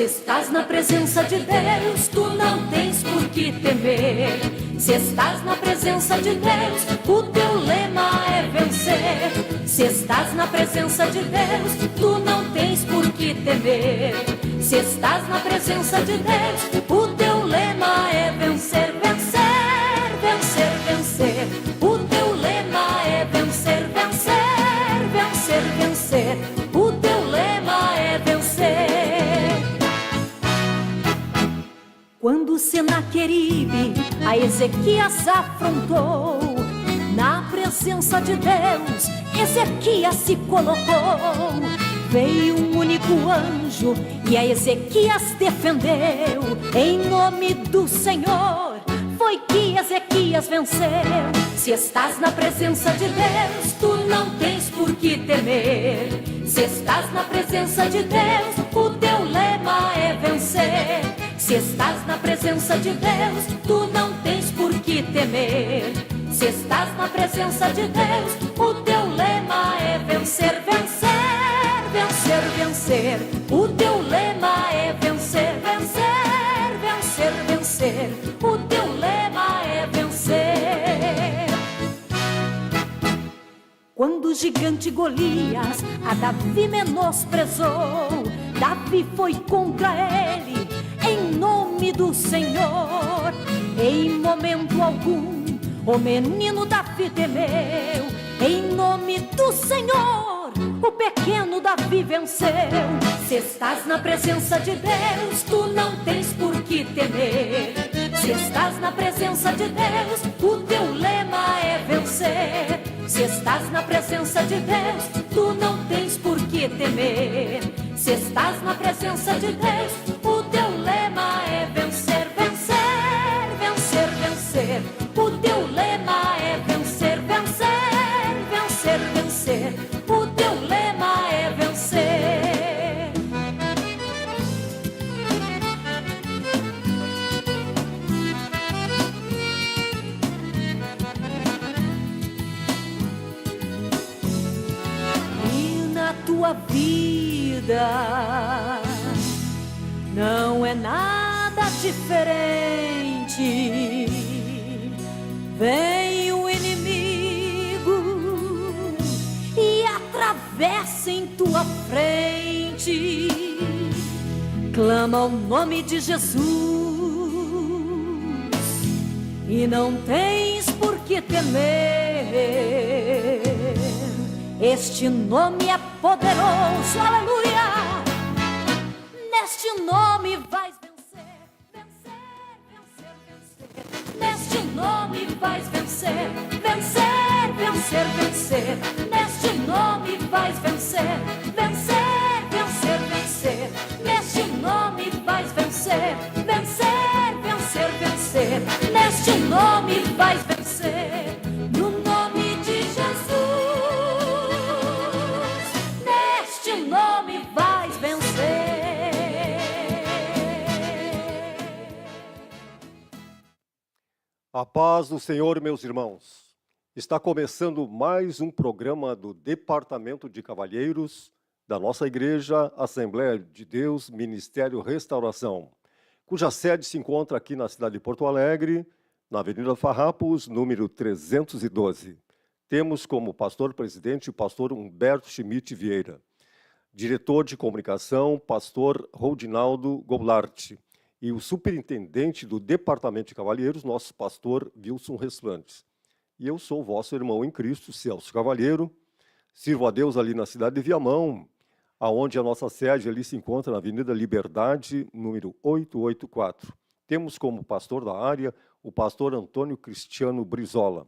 Se estás na presença de Deus, tu não tens por que temer. Se estás na presença de Deus, o teu lema é vencer. Se estás na presença de Deus, tu não tens por que temer. Se estás na presença de Deus, o teu lema é vencer, vencer, vencer, vencer. O teu lema é vencer, vencer, vencer, vencer. O teu lema é vencer. Quando Senaqueribe a Ezequias afrontou, na presença de Deus, Ezequias se colocou. Veio um único anjo e a Ezequias defendeu. Em nome do Senhor foi que Ezequias venceu. Se estás na presença de Deus, tu não tens por que temer. Se estás na presença de Deus, o teu lema é vencer. Se estás na presença de Deus, tu não tens por que temer. Se estás na presença de Deus, o teu lema é vencer, vencer, vencer, vencer. O teu lema é vencer, vencer, vencer, vencer. O teu lema é vencer. Quando o gigante Golias a Davi menosprezou, Davi foi contra ele em nome do Senhor. Em momento algum o menino Davi temeu. Em nome do Senhor o pequeno Davi venceu. Se estás na presença de Deus, tu não tens por que temer. Se estás na presença de Deus, o teu lema é vencer. Se estás na presença de Deus, tu não tens por que temer. Se estás na presença de Deus, o teu lema é vencer, vencer, vencer, vencer. O teu lema é vencer, vencer, vencer, vencer. O teu lema é vencer. E na tua vida não é nada diferente. Vem o inimigo e atravessa em tua frente. Clama o nome de Jesus e não tens por que temer. Este nome é poderoso, aleluia. Neste nome vais vencer, vencer, vencer, vencer. Neste nome vais vencer, vencer, vencer, vencer. Neste nome vais vencer, vencer, vencer, vencer. Neste nome vais vencer, vencer, vencer, vencer. Neste nome vais vencer, no nome de Jesus. Neste nome vais vencer. A paz do Senhor, meus irmãos. Está começando mais um programa do Departamento de Cavalheiros da nossa igreja, Assembleia de Deus, Ministério Restauração, cuja sede se encontra aqui na cidade de Porto Alegre, na Avenida Farrapos, número 312. Temos como pastor-presidente o pastor Humberto Schmidt Vieira, diretor de comunicação, pastor Rodinaldo Goulart, e o superintendente do Departamento de Cavalheiros, nosso pastor Wilson Resplantes. E eu sou o vosso irmão em Cristo, Celso Cavalheiro. Sirvo a Deus ali na cidade de Viamão, aonde a nossa sede ali se encontra na Avenida Liberdade, número 884. Temos como pastor da área o pastor Antônio Cristiano Brizola.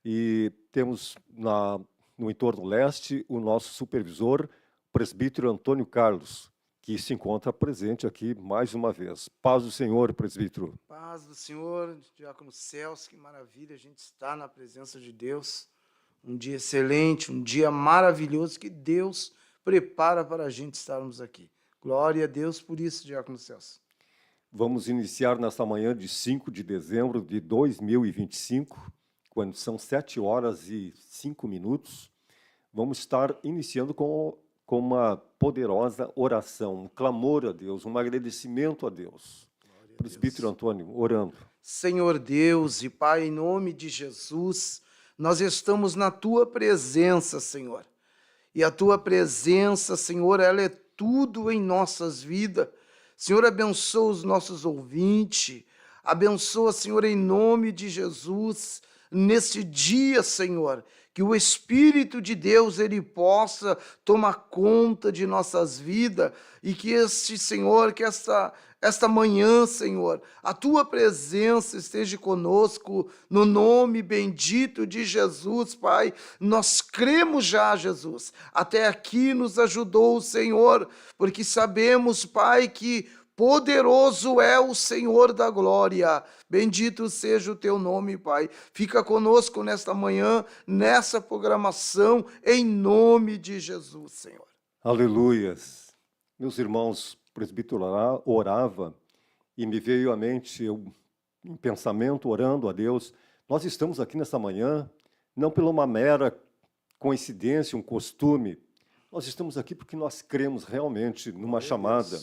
E temos no entorno leste o nosso supervisor, presbítero Antônio Carlos, que se encontra presente aqui mais uma vez. Paz do Senhor, presbítero. Paz do Senhor, diácono Celso, que maravilha a gente estar na presença de Deus. Um dia excelente, um dia maravilhoso que Deus prepara para a gente estarmos aqui. Glória a Deus por isso, diácono Celso. Vamos iniciar nesta manhã de 5 de dezembro de 2025, quando são 7 horas e 5 minutos. Vamos estar iniciando com com uma poderosa oração, um clamor a Deus, um agradecimento a Deus. Presbítero Antônio, orando. Senhor Deus e Pai, em nome de Jesus, nós estamos na Tua presença, Senhor. E a Tua presença, Senhor, ela é tudo em nossas vidas. Senhor, abençoa os nossos ouvintes. Abençoa, Senhor, em nome de Jesus, nesse dia, Senhor, que o Espírito de Deus, ele possa tomar conta de nossas vidas e que este, Senhor, que esta manhã, Senhor, a Tua presença esteja conosco, no nome bendito de Jesus, Pai. Nós cremos já, Jesus. Até aqui nos ajudou o Senhor, porque sabemos, Pai, que poderoso é o Senhor da glória. Bendito seja o Teu nome, Pai. Fica conosco nesta manhã, nessa programação, em nome de Jesus, Senhor. Aleluias. Meus irmãos, o presbítero orava e me veio à mente, eu, em pensamento, orando a Deus. Nós estamos aqui nesta manhã, não por uma mera coincidência, um costume. Nós estamos aqui porque nós cremos realmente numa chamada.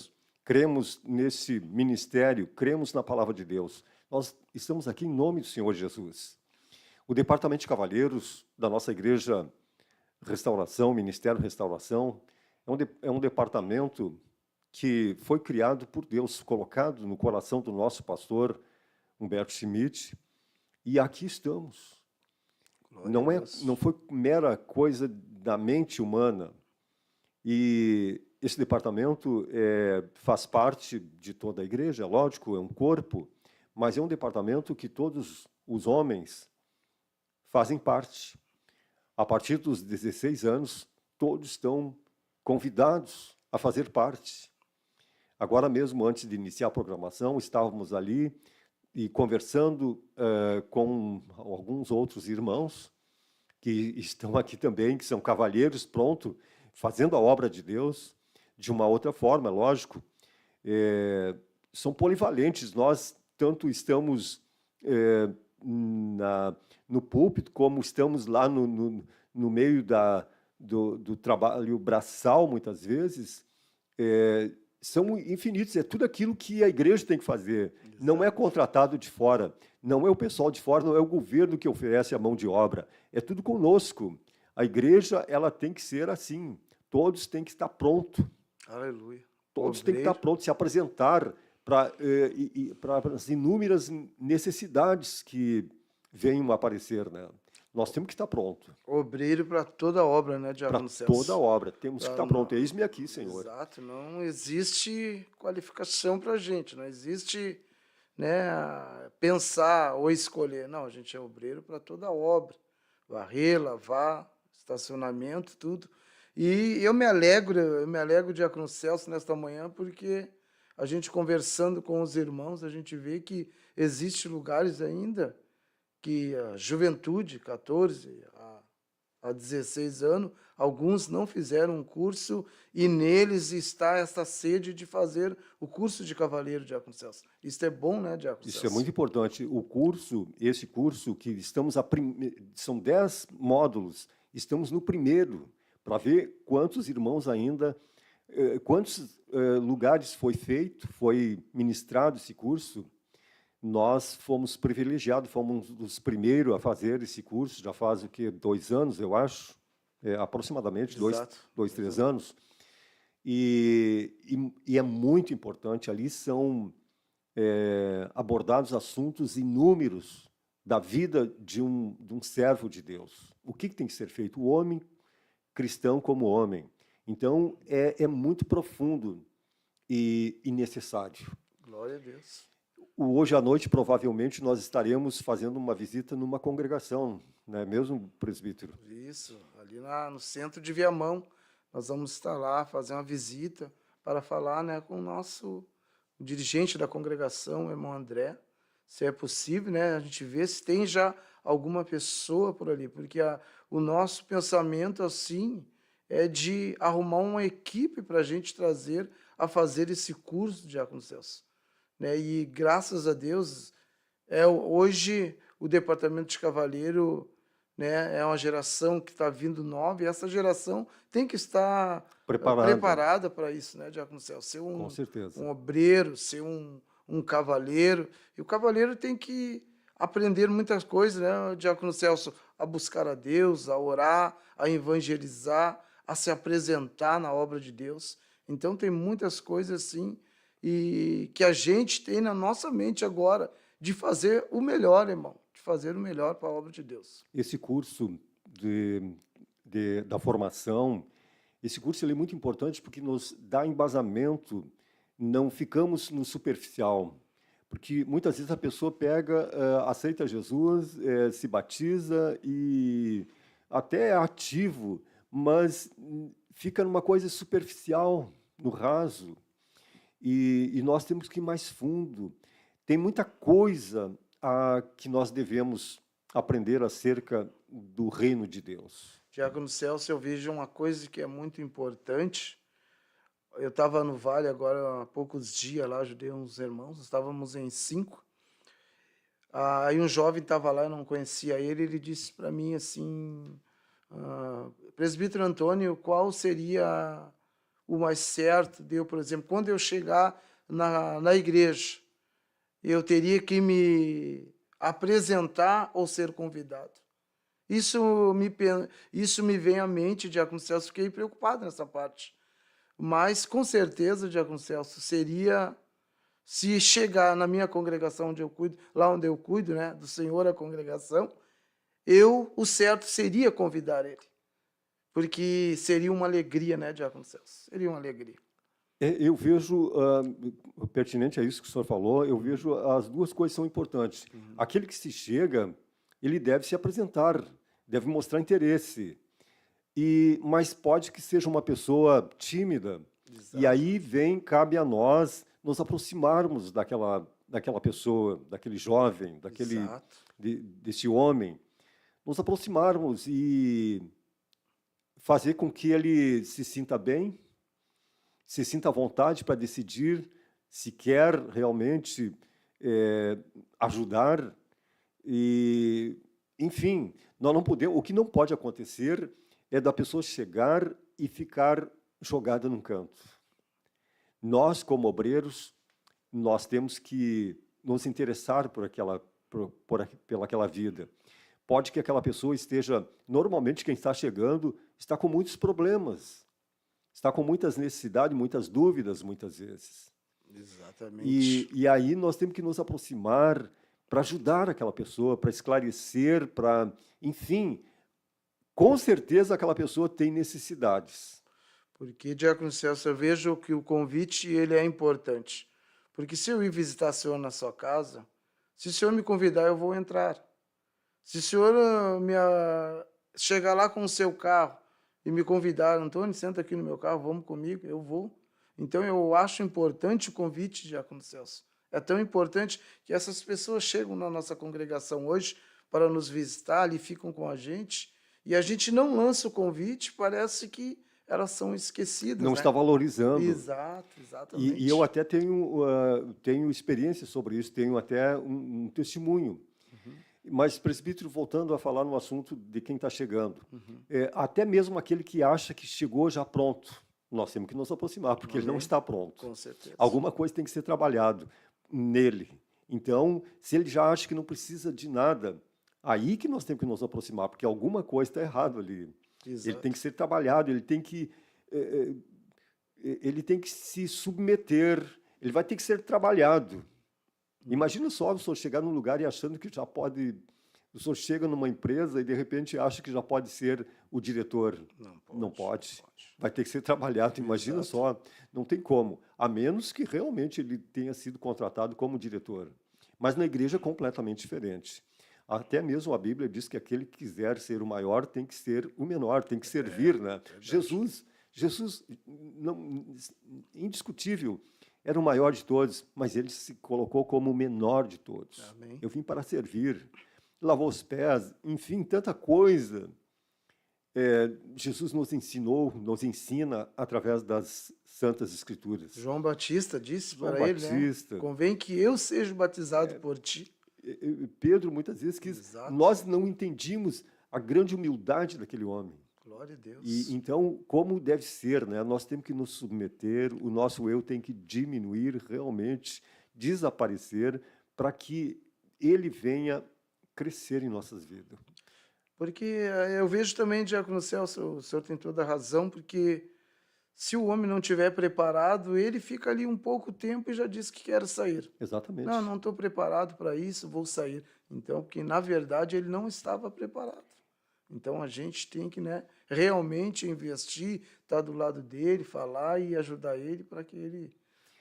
Cremos nesse ministério, cremos na palavra de Deus. Nós estamos aqui em nome do Senhor Jesus. O Departamento de Cavalheiros da nossa Igreja Restauração, Ministério Restauração, é um departamento que foi criado por Deus, colocado no coração do nosso pastor Humberto Schmidt, e aqui estamos. Não foi mera coisa da mente humana. E esse departamento faz parte de toda a igreja, lógico, é um corpo, mas é um departamento que todos os homens fazem parte. A partir dos 16 anos, todos estão convidados a fazer parte. Agora mesmo, antes de iniciar a programação, estávamos ali e conversando com alguns outros irmãos que estão aqui também, que são cavalheiros, pronto, fazendo a obra de Deus, de uma outra forma, lógico. São polivalentes, nós tanto estamos no púlpito, como estamos lá no meio do trabalho braçal, muitas vezes. São infinitos, é tudo aquilo que a igreja tem que fazer. Exato. Não é contratado de fora, não é o pessoal de fora, não é o governo que oferece a mão de obra, é tudo conosco. A igreja, ela tem que ser assim, todos têm que estar prontos. Aleluia. Todos têm que estar prontos, se apresentar para as inúmeras necessidades que venham a aparecer, né? Nós temos que estar prontos. Obreiro para toda obra, né, Diácono Celso? Para toda obra, temos que estar prontos. Eis-me aqui, Senhor. Exato, não existe qualificação para a gente, não existe, né, pensar ou escolher. Não, a gente é obreiro para toda obra. Varrer, lavar, estacionamento, tudo. E eu me alegro, Diácono Celso, nesta manhã, porque a gente conversando com os irmãos, a gente vê que existem lugares ainda que a juventude, 14 a 16 anos, alguns não fizeram um curso e neles está essa sede de fazer o curso de cavaleiro, Diácono Celso. Isso é bom, né, Diácono Celso? Isso é muito importante. Esse curso que estamos são 10 módulos, estamos no primeiro, para ver quantos irmãos ainda, quantos lugares foi ministrado esse curso. Nós fomos privilegiados, fomos os primeiros a fazer esse curso, já faz 2 anos, eu acho, aproximadamente, 2, 3 anos. E é muito importante, ali são abordados assuntos inúmeros da vida de um servo de Deus. O que tem que ser feito? O homem cristão como homem. Então, é muito profundo e necessário. Glória a Deus. Hoje à noite, provavelmente, nós estaremos fazendo uma visita numa congregação, não é mesmo, presbítero? Isso, ali no centro de Viamão. Nós vamos estar lá, fazer uma visita para falar, né, com o dirigente da congregação, o irmão André, se é possível, né, a gente vê se tem já alguma pessoa por ali, porque o nosso pensamento, assim, é de arrumar uma equipe para a gente trazer a fazer esse curso, Diácono Celso. Né? E, graças a Deus, hoje o Departamento de Cavalheiro né? É uma geração que está vindo nova e essa geração tem que estar Preparado. preparada para isso, né, Diácono Celso? Ser Com certeza. um obreiro, ser um cavaleiro. E o cavaleiro tem que aprender muitas coisas, né, Diácono Celso? A buscar a Deus, a orar, a evangelizar, a se apresentar na obra de Deus. Então, tem muitas coisas assim e que a gente tem na nossa mente agora de fazer o melhor, irmão, de fazer o melhor para a obra de Deus. Esse curso da formação, esse curso ele é muito importante porque nos dá embasamento, não ficamos no superficial. Porque muitas vezes a pessoa pega, aceita Jesus, se batiza e até é ativo, mas fica numa coisa superficial, no raso. E nós temos que ir mais fundo. Tem muita coisa que nós devemos aprender acerca do reino de Deus. Diácono Celso, eu vejo uma coisa que é muito importante. Eu estava no Vale agora há poucos dias, lá ajudei uns irmãos, estávamos em 5. Aí um jovem estava lá, eu não conhecia ele disse para mim assim, presbítero Antônio, qual seria o mais certo de eu, por exemplo, quando eu chegar na igreja, eu teria que me apresentar ou ser convidado? Isso me vem à mente, Diácono Celso, fiquei preocupado nessa parte. Mas, com certeza, Diácono Celso, seria, se chegar na minha congregação onde eu cuido, lá onde eu cuido, né, do Senhor a congregação, o certo seria convidar ele. Porque seria uma alegria, né, Diácono Celso? Seria uma alegria. Eu vejo, pertinente a isso que o senhor falou, eu vejo as duas coisas são importantes. Aquele que se chega, ele deve se apresentar, deve mostrar interesse. Mas pode que seja uma pessoa tímida. Exato. E aí cabe a nós nos aproximarmos daquela pessoa, daquele jovem, desse homem, nos aproximarmos e fazer com que ele se sinta bem, se sinta à vontade para decidir se quer realmente ajudar. E, enfim, nós não podemos. O que não pode acontecer é da pessoa chegar e ficar jogada num canto. Nós, como obreiros, nós temos que nos interessar por aquela vida. Pode que aquela pessoa esteja, normalmente quem está chegando, está com muitos problemas, está com muitas necessidades, muitas dúvidas, muitas vezes. Exatamente. E aí nós temos que nos aproximar para ajudar aquela pessoa, para esclarecer, enfim, com certeza aquela pessoa tem necessidades. Porque, Diácono Celso, eu vejo que o convite ele é importante. Porque se eu ir visitar o senhor na sua casa, se o senhor me convidar, eu vou entrar. Se o senhor chegar lá com o seu carro e me convidar, Antônio, senta aqui no meu carro, vamos comigo, eu vou. Então, eu acho importante o convite, Diácono Celso. É tão importante que essas pessoas chegam na nossa congregação hoje para nos visitar, ali ficam com a gente, e a gente não lança o convite, parece que elas são esquecidas. Não está valorizando. Exato, exatamente. E eu até tenho experiência sobre isso, tenho até um testemunho. Mas, presbítero, voltando a falar no assunto de quem está chegando, até mesmo aquele que acha que chegou já pronto, nós temos que nos aproximar, porque ele não está pronto. Com certeza. Alguma coisa tem que ser trabalhado nele. Então, se ele já acha que não precisa de nada, aí que nós temos que nos aproximar, porque alguma coisa está errada ali. Exato. Ele tem que ser trabalhado, ele tem que se submeter, ele vai ter que ser trabalhado. Imagina só o senhor chegar num lugar e achando que já pode... O senhor chega numa empresa e, de repente, acha que já pode ser o diretor. Não pode. Vai ter que ser trabalhado. Imagina Exato. Só. Não tem como. A menos que realmente ele tenha sido contratado como diretor. Mas na igreja é completamente diferente. Até mesmo a Bíblia diz que aquele que quiser ser o maior tem que ser o menor, tem que servir. Né? Jesus, indiscutível, era o maior de todos, mas ele se colocou como o menor de todos. Amém. Eu vim para servir, lavou os pés, enfim, tanta coisa. Jesus nos ensina através das Santas Escrituras. João Batista disse para ele, né? Convém que eu seja batizado por ti. Pedro, muitas vezes, nós não entendíamos a grande humildade daquele homem. Glória a Deus. E então, como deve ser, né? Nós temos que nos submeter, o nosso eu tem que diminuir, realmente desaparecer, para que ele venha crescer em nossas vidas. Porque eu vejo também, Diácono Celso, o senhor tem toda a razão, porque se o homem não estiver preparado, ele fica ali um pouco tempo e já diz que quer sair. Exatamente. Não estou preparado para isso, vou sair. Então, porque na verdade ele não estava preparado. Então a gente tem que, né, realmente investir, estar do lado dele, falar e ajudar ele para que ele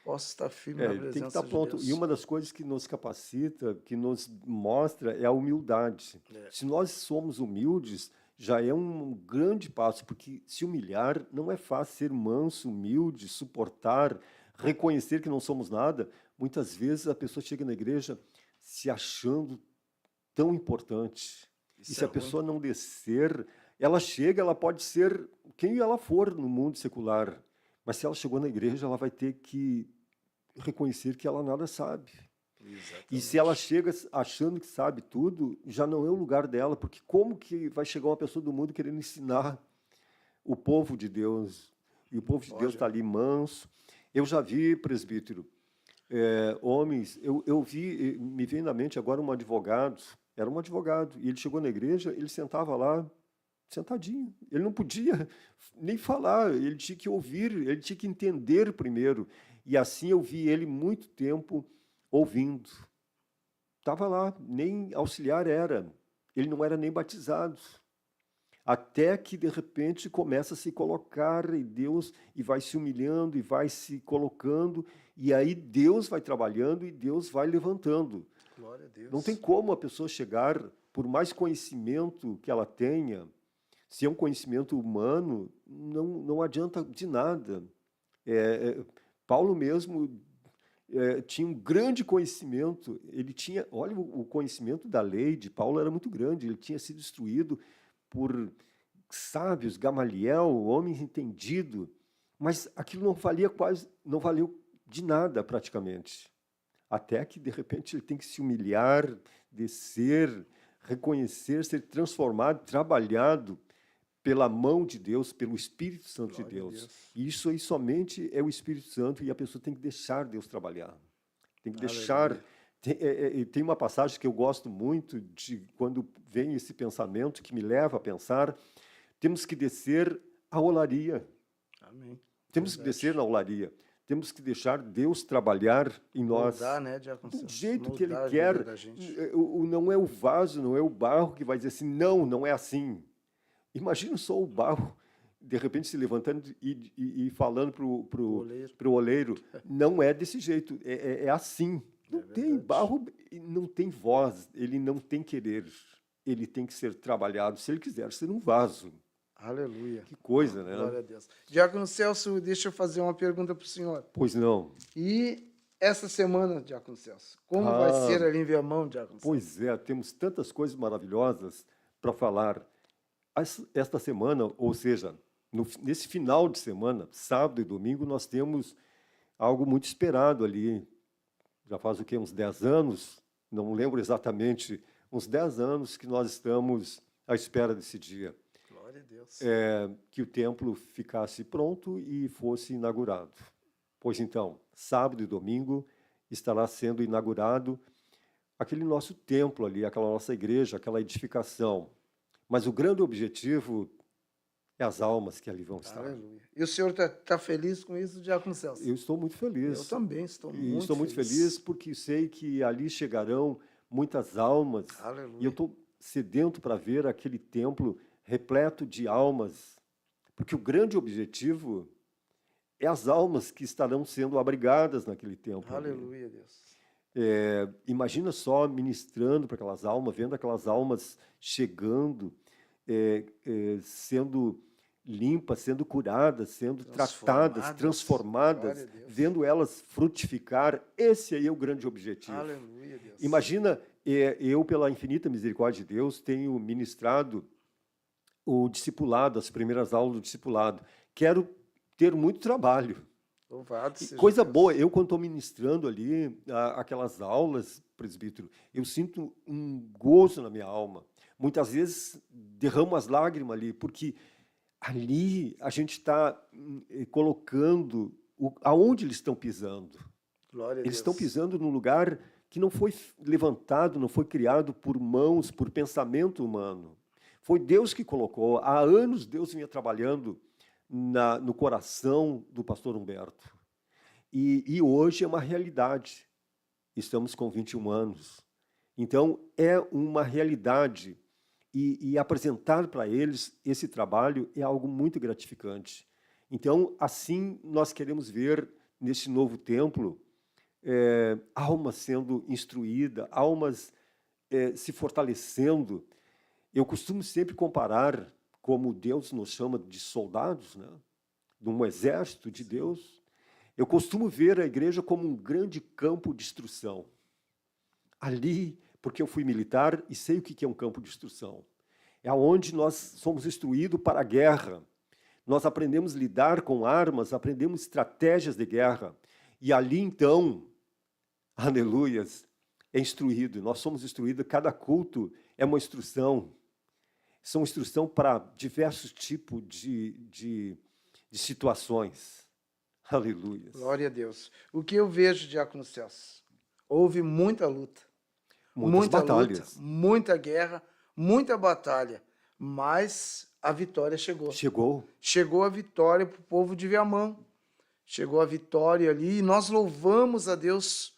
possa estar firme na Ele tem que presença estar de pronto. Deus. E uma das coisas que nos capacita, que nos mostra, é a humildade. Se nós somos humildes, já é um grande passo, porque se humilhar não é fácil, ser manso, humilde, suportar, reconhecer que não somos nada. Muitas vezes a pessoa chega na igreja se achando tão importante. Isso E se a é pessoa não descer, ela chega, ela pode ser quem ela for no mundo secular, mas se ela chegou na igreja, ela vai ter que reconhecer que ela nada sabe. Exatamente. E se ela chega achando que sabe tudo, já não é o lugar dela, porque como que vai chegar uma pessoa do mundo querendo ensinar o povo de Deus? E o povo de Deus está ali manso. Eu já vi, presbítero, homens, eu vi, me veio na mente agora um advogado, era um advogado, e ele chegou na igreja, ele sentava lá, sentadinho. Ele não podia nem falar, ele tinha que ouvir, ele tinha que entender primeiro. E assim eu vi ele muito tempo ouvindo. Estava lá, nem auxiliar era. Ele não era nem batizado. Até que, de repente, começa a se colocar em Deus e vai se humilhando e vai se colocando. E aí Deus vai trabalhando e Deus vai levantando. Glória a Deus. Não tem como a pessoa chegar, por mais conhecimento que ela tenha, se é um conhecimento humano, não adianta de nada. Paulo mesmo tinha um grande conhecimento. Ele tinha, olha, o conhecimento da lei de Paulo era muito grande. Ele tinha sido instruído por sábios, Gamaliel, homens entendidos, mas aquilo não valeu de nada praticamente. Até que, de repente, ele tem que se humilhar, descer, reconhecer, ser transformado, trabalhado pela mão de Deus, pelo Espírito Santo de Deus. E isso aí somente é o Espírito Santo, e a pessoa tem que deixar Deus trabalhar. Tem que deixar. Tem uma passagem que eu gosto muito, de quando vem esse pensamento que me leva a pensar, temos que descer à olaria. Amém. Temos que descer na olaria. Temos que deixar Deus trabalhar em nós. Moldar, né, Diácono Celso? Do jeito que Ele Moldar a quer. vida da gente. Não é o vaso, não é o barro que vai dizer assim, não é assim. Imagina só o barro, de repente, se levantando e falando para o oleiro. Não é desse jeito, é assim. Não tem barro, não tem voz, ele não tem querer. Ele tem que ser trabalhado, se ele quiser ser um vaso. Aleluia. Que coisa, né? Glória a Deus. Diácono Celso, deixa eu fazer uma pergunta para o senhor. Pois não. E essa semana, Diácono Celso, como vai ser ali em Viamão, Diácono Celso? Pois é, temos tantas coisas maravilhosas para falar. Esta semana, ou seja, nesse final de semana, sábado e domingo, nós temos algo muito esperado ali. Já faz o quê? Uns 10 anos, não lembro exatamente, uns 10 anos que nós estamos à espera desse dia. Glória a Deus. Que o templo ficasse pronto e fosse inaugurado. Pois então, sábado e domingo estará sendo inaugurado aquele nosso templo ali, aquela nossa igreja, aquela edificação. Mas o grande objetivo é as almas que ali vão estar. Aleluia. E o senhor está feliz com isso, Diácono Celso? Eu estou muito feliz. Eu também estou muito feliz. Estou muito feliz porque sei que ali chegarão muitas almas. Aleluia. E eu estou sedento para ver aquele templo repleto de almas, porque o grande objetivo é as almas que estarão sendo abrigadas naquele templo. Aleluia, Deus. Imagina só ministrando para aquelas almas, vendo aquelas almas chegando, sendo limpas, sendo curadas, sendo tratadas, transformadas, vendo elas frutificar. Esse aí é o grande objetivo. Aleluia, Deus. Imagina, eu, pela infinita misericórdia de Deus, tenho ministrado o discipulado, as primeiras aulas do discipulado. Quero ter muito trabalho. Louvado seja Coisa Deus. boa, eu quando estou ministrando ali aquelas aulas, presbítero, eu sinto um gozo na minha alma. Muitas vezes derramo as lágrimas ali, porque ali a gente está colocando aonde eles estão pisando. Glória a Eles Deus. estão pisando num lugar que não foi levantado, não foi criado por mãos, por pensamento humano. Foi Deus que colocou. Há anos Deus vinha trabalhando no coração do pastor Humberto. E hoje é uma realidade. Estamos com 21 anos. Então, é uma realidade. E apresentar para eles esse trabalho é algo muito gratificante. Então, assim, nós queremos ver neste novo templo almas sendo instruídas, almas se fortalecendo. Eu costumo sempre comparar como Deus nos chama de soldados, né? De um exército de Deus. Eu costumo ver a igreja como um grande campo de instrução. Ali, porque eu fui militar e sei o que é um campo de instrução. É onde nós somos instruídos para a guerra. Nós aprendemos a lidar com armas, aprendemos estratégias de guerra. E ali, então, aleluias, é instruído. Nós somos instruídos, cada culto é uma instrução. São instrução para diversos tipos de situações. Aleluia. Glória a Deus. O que eu vejo, Diácono Celso? Houve muita luta. Muitas batalhas. Luta, muita guerra, muita batalha. Mas a vitória chegou. Chegou. Chegou a vitória para o povo de Viamão. Chegou a vitória ali e nós louvamos a Deus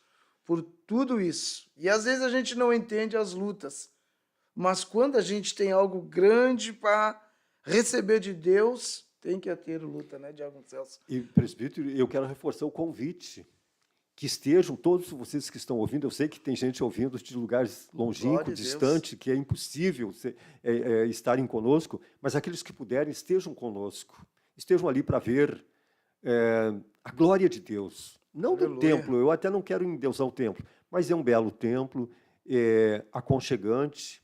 por tudo isso. E às vezes a gente não entende as lutas. Mas quando a gente tem algo grande para receber de Deus, tem que ter luta, né, Diácono Celso? E, presbítero, eu quero reforçar o convite. Que estejam todos vocês que estão ouvindo, eu sei que tem gente ouvindo de lugares longínquos, distantes, que é impossível estarem conosco, mas aqueles que puderem, estejam conosco. Estejam ali para ver a glória de Deus. Não do templo, eu até não quero endeusar o templo, mas é um belo templo, aconchegante,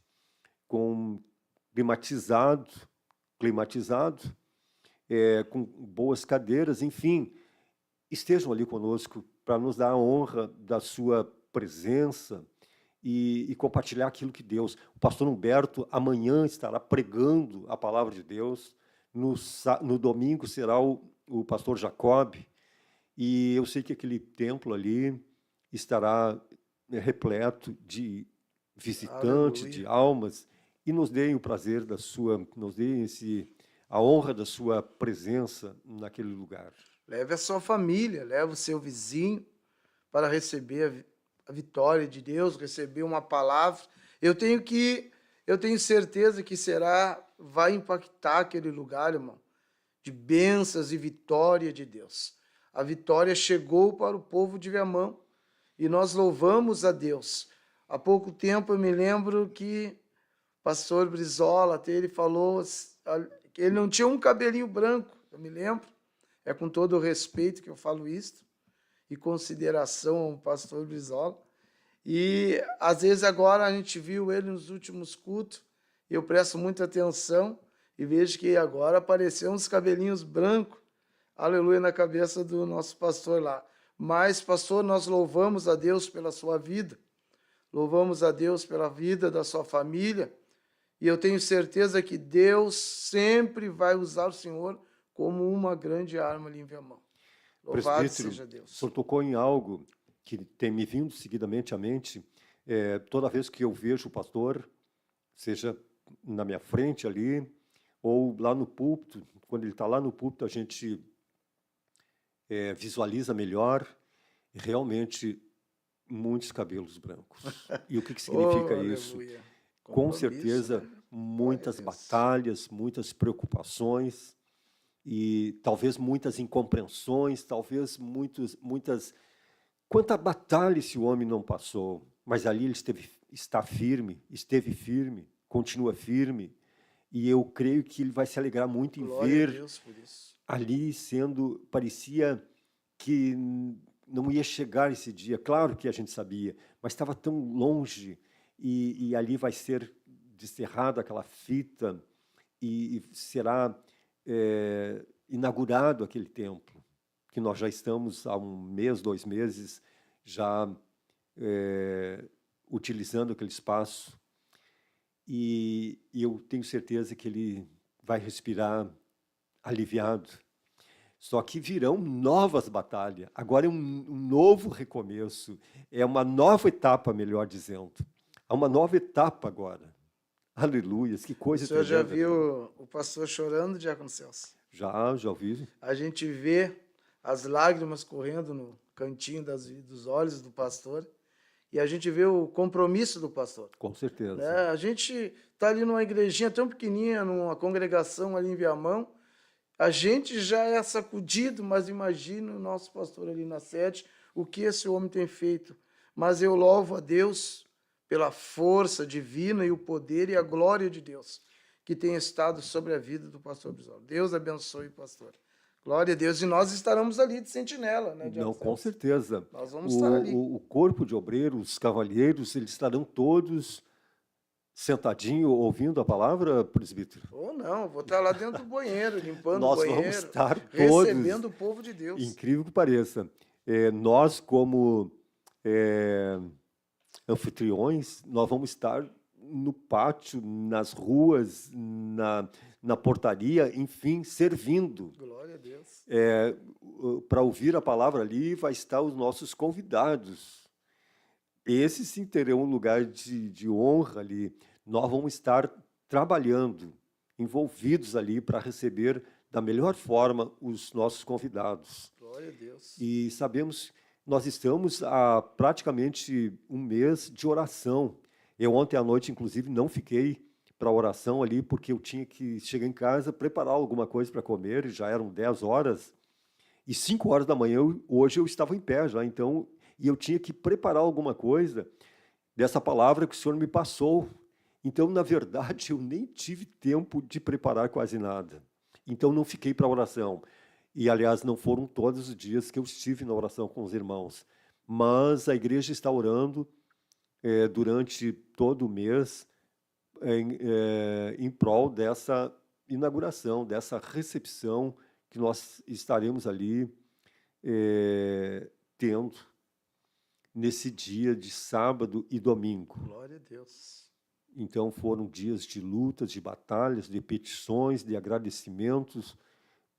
climatizado, com boas cadeiras, enfim. Estejam ali conosco para nos dar a honra da sua presença e compartilhar aquilo que Deus... O pastor Humberto amanhã estará pregando a palavra de Deus, no domingo será o pastor Jacob, e eu sei que aquele templo ali estará repleto de visitantes, de almas, e nos deem o prazer nos deem a honra da sua presença naquele lugar. Leve a sua família, leve o seu vizinho para receber a vitória de Deus, receber uma palavra. Eu tenho certeza que vai impactar aquele lugar, irmão, de bênçãos e vitória de Deus. A vitória chegou para o povo de Viamão e nós louvamos a Deus. Há pouco tempo eu me lembro que o pastor Brizola, até ele falou que ele não tinha um cabelinho branco, eu me lembro. É com todo o respeito que eu falo isso e consideração ao pastor Brizola. E, às vezes, agora a gente viu ele nos últimos cultos, e eu presto muita atenção e vejo que agora apareceu uns cabelinhos brancos, aleluia, na cabeça do nosso pastor lá. Mas, pastor, nós louvamos a Deus pela sua vida, louvamos a Deus pela vida da sua família, e eu tenho certeza que Deus sempre vai usar o senhor como uma grande arma ali em Viamão. Louvado seja Deus. O senhor tocou em algo que tem me vindo seguidamente à mente. Toda vez que eu vejo o pastor, seja na minha frente ali, ou lá no púlpito, quando ele está lá no púlpito, a gente visualiza melhor, realmente, muitos cabelos brancos. E o que significa isso? Com certeza, muitas batalhas, muitas preocupações, e talvez muitas incompreensões, talvez muitas... Quanta batalha esse homem não passou, mas ali ele esteve firme, continua firme, e eu creio que ele vai se alegrar muito em ver ali parecia que não ia chegar esse dia. Claro que a gente sabia, mas estava tão longe, e ali vai ser descerrada aquela fita, e será... inaugurado aquele templo, que nós já estamos há 1 mês, 2 meses, já utilizando aquele espaço. e eu tenho certeza que ele vai respirar aliviado. Só que virão novas batalhas. Agora é um novo recomeço. É uma nova etapa, melhor dizendo. Há uma nova etapa agora. Aleluia, que coisa O senhor já tremenda. viu o pastor chorando, Diácono Celso? Já ouvi. A gente vê as lágrimas correndo no cantinho dos olhos do pastor e a gente vê o compromisso do pastor. Com certeza. Né? A gente está ali numa igrejinha tão pequenininha, numa congregação ali em Viamão, a gente já é sacudido, mas imagina o nosso pastor ali na sede, o que esse homem tem feito. Mas eu louvo a Deus pela força divina e o poder e a glória de Deus que tem estado sobre a vida do pastor Brizola. Deus abençoe o pastor. Glória a Deus. E nós estaremos ali de sentinela, né, Não, com certeza. Nós vamos estar ali. O corpo de obreiros, os cavalheiros, eles estarão todos sentadinhos ouvindo a palavra, presbítero? Ou não, vou estar lá dentro do banheiro, limpando Nós o banheiro, vamos estar todos, recebendo o povo de Deus. Incrível que pareça. Nós, como anfitriões, nós vamos estar no pátio, nas ruas, na portaria, enfim, servindo. Glória a Deus. Para ouvir a palavra ali, vai estar os nossos convidados. Esses sim terão um lugar de honra ali. Nós vamos estar trabalhando, envolvidos ali para receber da melhor forma os nossos convidados. Glória a Deus. E sabemos, nós estamos há praticamente um mês de oração. Eu ontem à noite, inclusive, não fiquei para a oração ali, porque eu tinha que chegar em casa, preparar alguma coisa para comer, e já eram 10 horas, e 5 horas da manhã, hoje eu estava em pé já, então, e eu tinha que preparar alguma coisa dessa palavra que o Senhor me passou. Então, na verdade, eu nem tive tempo de preparar quase nada. Então, não fiquei para a oração. E, aliás, não foram todos os dias que eu estive na oração com os irmãos. Mas a igreja está orando durante todo o mês em prol dessa inauguração, dessa recepção que nós estaremos ali tendo nesse dia de sábado e domingo. Glória a Deus. Então, foram dias de lutas, de batalhas, de petições, de agradecimentos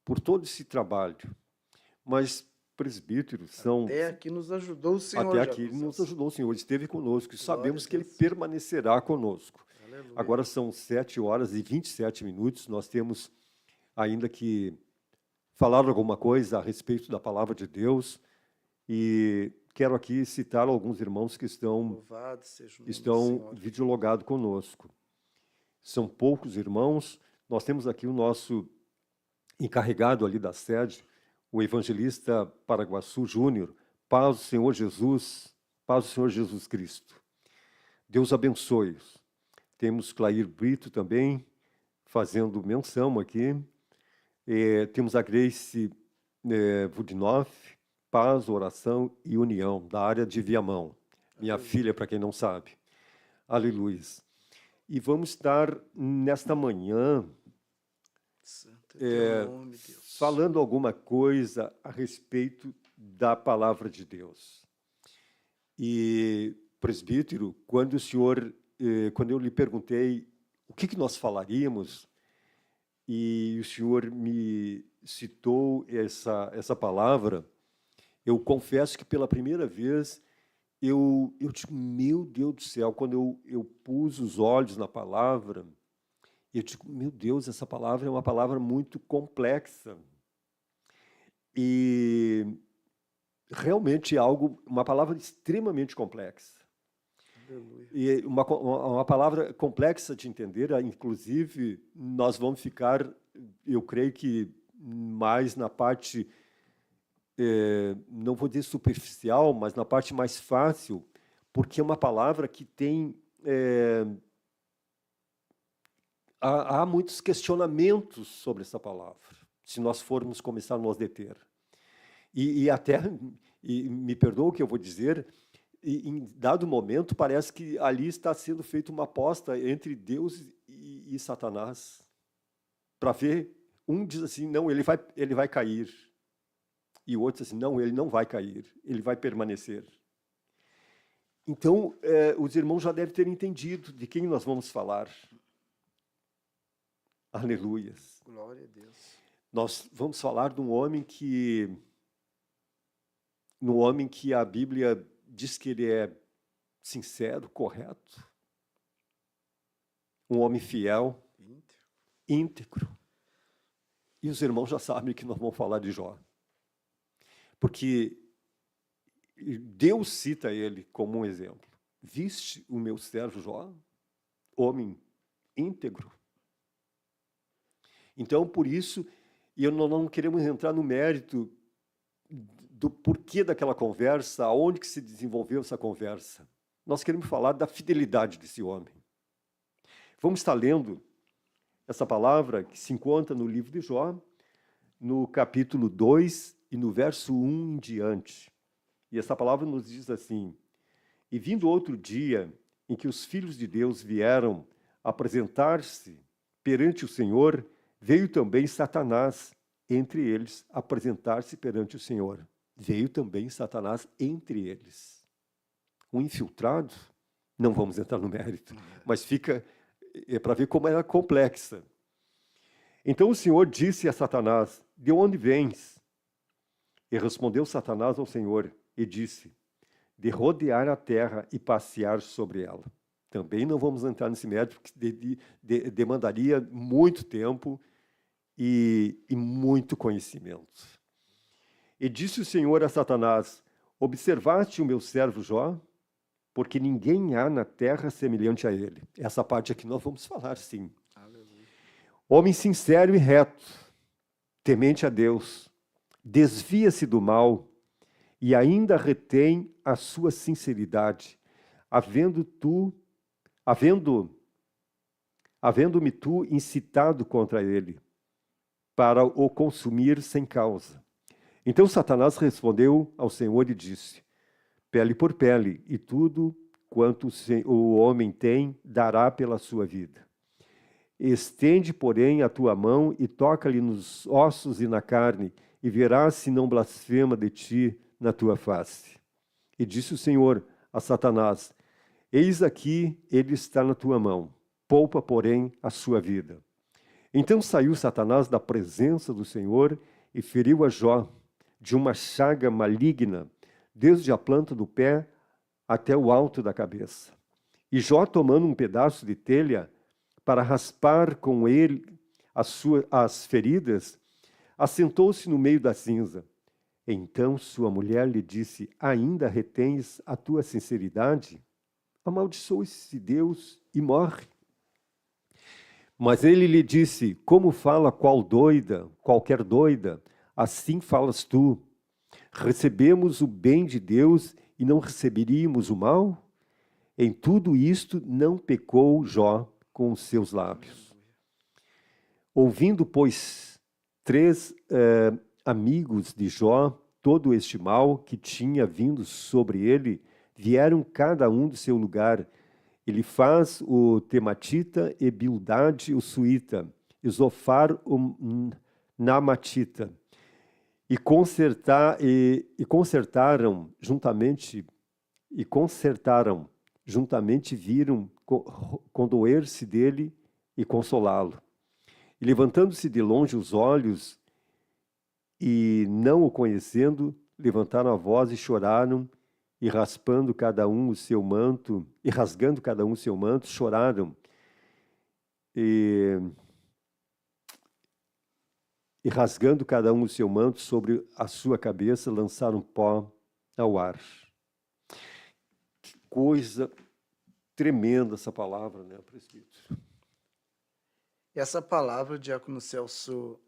por todo esse trabalho. Mas, presbíteros, são... Até aqui nos ajudou o Senhor. Até aqui nos ajudou o Senhor, esteve conosco. E sabemos que Ele Deus. permanecerá conosco. Aleluia. Agora são 7 horas e 27 minutos. Nós temos ainda que falar alguma coisa a respeito da palavra de Deus. E quero aqui citar alguns irmãos que estão videologados conosco. São poucos irmãos. Nós temos aqui o nosso encarregado ali da sede, o evangelista Paraguaçu Júnior. Paz do Senhor Jesus, paz do Senhor Jesus Cristo. Deus abençoe-os. Temos Clair Brito também, fazendo menção aqui. Temos a Grace Vudinoff, paz, oração e união, da área de Viamão. Minha filha, para quem não sabe. Aleluia. E vamos estar, nesta manhã, nome, Deus, falando alguma coisa a respeito da palavra de Deus. E, presbítero, quando eu lhe perguntei o que nós falaríamos, e o senhor me citou essa palavra, eu confesso que pela primeira vez eu digo, meu Deus do céu, quando eu pus os olhos na palavra, eu digo, meu Deus, essa palavra é uma palavra muito complexa. E realmente é uma palavra extremamente complexa. Aleluia. E uma palavra complexa de entender, inclusive, nós vamos ficar, eu creio que mais na parte, não vou dizer superficial, mas na parte mais fácil, porque é uma palavra que tem... Há muitos questionamentos sobre essa palavra, se nós formos começar a nos deter. E até, me perdoa o que eu vou dizer, em dado momento, parece que ali está sendo feita uma aposta entre Deus e Satanás, para ver, um diz assim, não, ele vai cair, e o outro diz assim, não, ele não vai cair, ele vai permanecer. Então, os irmãos já devem ter entendido de quem nós vamos falar. Aleluias. Glória a Deus. Nós vamos falar de um homem que a Bíblia diz que ele é sincero, correto. Um homem fiel, íntegro. E os irmãos já sabem que nós vamos falar de Jó. Porque Deus cita ele como um exemplo. Viste o meu servo Jó, homem íntegro. Então, por isso, e não queremos entrar no mérito do porquê daquela conversa, aonde que se desenvolveu essa conversa. Nós queremos falar da fidelidade desse homem. Vamos estar lendo essa palavra que se encontra no livro de Jó, no capítulo 2 e no verso 1 em diante. E essa palavra nos diz assim: e vindo outro dia em que os filhos de Deus vieram apresentar-se perante o Senhor, veio também Satanás entre eles apresentar-se perante o Senhor. Veio também Satanás entre eles. Um infiltrado, não vamos entrar no mérito, mas fica para ver como era complexa. Então o Senhor disse a Satanás: de onde vens? E respondeu Satanás ao Senhor e disse: de rodear a terra e passear sobre ela. Também não vamos entrar nesse mérito, porque demandaria muito tempo e muito conhecimento. E disse o Senhor a Satanás: observaste o meu servo Jó? Porque ninguém há na terra semelhante a ele. Essa parte aqui nós vamos falar, sim. Aleluia. Homem sincero e reto, temente a Deus, desvia-se do mal e ainda retém a sua sinceridade, havendo-me tu incitado contra ele, para o consumir sem causa. Então Satanás respondeu ao Senhor e disse: pele por pele, e tudo quanto o homem tem, dará pela sua vida. Estende, porém, a tua mão e toca-lhe nos ossos e na carne, e verás se não blasfema de ti na tua face. E disse o Senhor a Satanás: eis aqui, ele está na tua mão, poupa, porém, a sua vida. Então saiu Satanás da presença do Senhor e feriu a Jó de uma chaga maligna, desde a planta do pé até o alto da cabeça. E Jó, tomando um pedaço de telha para raspar com ele as feridas, assentou-se no meio da cinza. Então sua mulher lhe disse: ainda retens a tua sinceridade? Amaldiçoe-se Deus e morre. Mas ele lhe disse: como fala qualquer doida, assim falas tu. Recebemos o bem de Deus e não receberíamos o mal? Em tudo isto não pecou Jó com os seus lábios. Ouvindo, pois, 3 amigos de Jó todo este mal que tinha vindo sobre ele, vieram cada um do seu lugar. Elifaz o Tematita, e Bildade o Suíta, e Zofar o Namatita. E consertaram juntamente, viram condoer-se dele e consolá-lo. E levantando-se de longe os olhos, e não o conhecendo, levantaram a voz e choraram, e rasgando cada um o seu manto, choraram. E rasgando cada um o seu manto sobre a sua cabeça, lançaram pó ao ar. Que coisa tremenda essa palavra, né, presbítero? Essa palavra, Diácono Celso,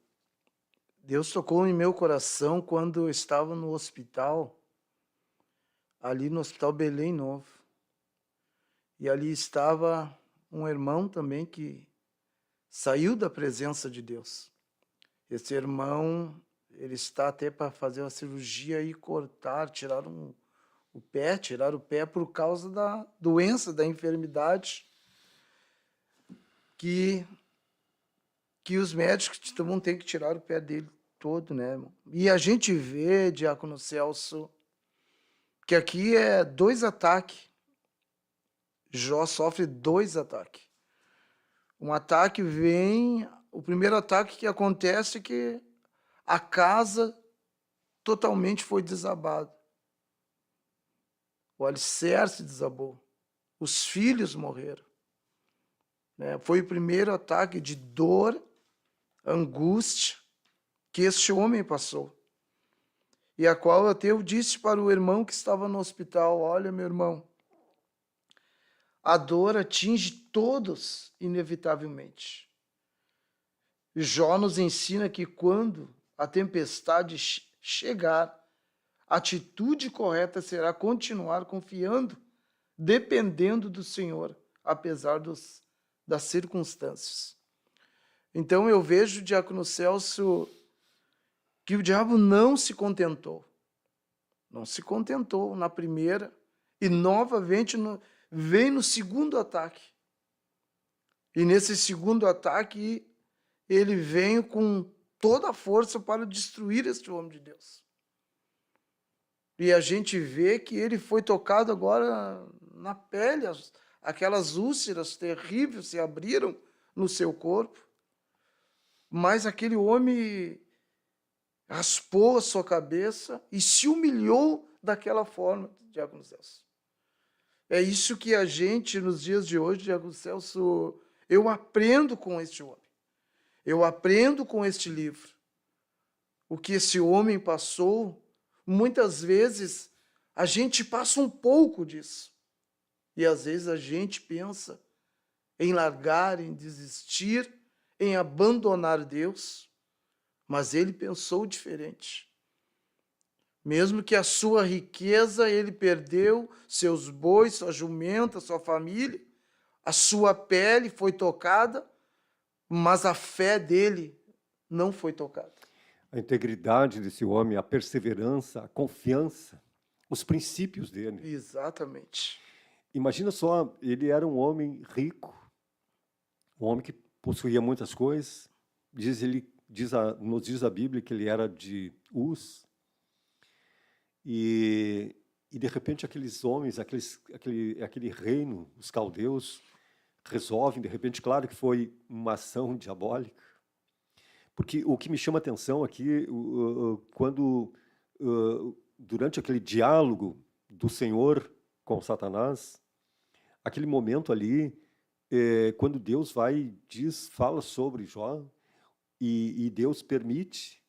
Deus tocou em meu coração quando eu estava no hospital, ali no Hospital Belém Novo. E ali estava um irmão também que saiu da presença de Deus. Esse irmão, ele está até para fazer uma cirurgia e tirar o pé por causa da doença, da enfermidade que os médicos vão ter que tirar o pé dele todo, né, irmão? E a gente vê, Diácono Celso, que aqui é 2 ataques Jó sofre 2 ataques. Um ataque vem, o primeiro ataque que acontece é que a casa totalmente foi desabada. O alicerce desabou. Os filhos morreram. Foi o primeiro ataque de dor, angústia que este homem passou. E a qual até eu disse para o irmão que estava no hospital: olha, meu irmão, a dor atinge todos inevitavelmente. Jó nos ensina que quando a tempestade chegar, a atitude correta será continuar confiando, dependendo do Senhor, apesar das circunstâncias. Então eu vejo, diácono Celso, que o diabo não se contentou. Não se contentou na primeira e novamente vem no segundo ataque. E nesse segundo ataque, ele vem com toda a força para destruir este homem de Deus. E a gente vê que ele foi tocado agora na pele, aquelas úlceras terríveis se abriram no seu corpo. Mas aquele homem raspou a sua cabeça e se humilhou daquela forma, diácono Celso. É isso que a gente, nos dias de hoje, diácono Celso, eu aprendo com este homem. Eu aprendo com este livro. O que esse homem passou, muitas vezes a gente passa um pouco disso. E às vezes a gente pensa em largar, em desistir, em abandonar Deus. Mas ele pensou diferente. Mesmo que a sua riqueza ele perdeu, seus bois, sua jumenta, sua família, a sua pele foi tocada, mas a fé dele não foi tocada. A integridade desse homem, a perseverança, a confiança, os princípios dele. Exatamente. Imagina só, ele era um homem rico, um homem que possuía muitas coisas. Nos diz a Bíblia que ele era de Uz. E de repente aqueles homens, aquele reino, os caldeus, resolvem, de repente, claro que foi uma ação diabólica. Porque o que me chama a atenção aqui, quando, durante aquele diálogo do Senhor com Satanás, aquele momento ali, quando Deus fala sobre Jó, e Deus permite,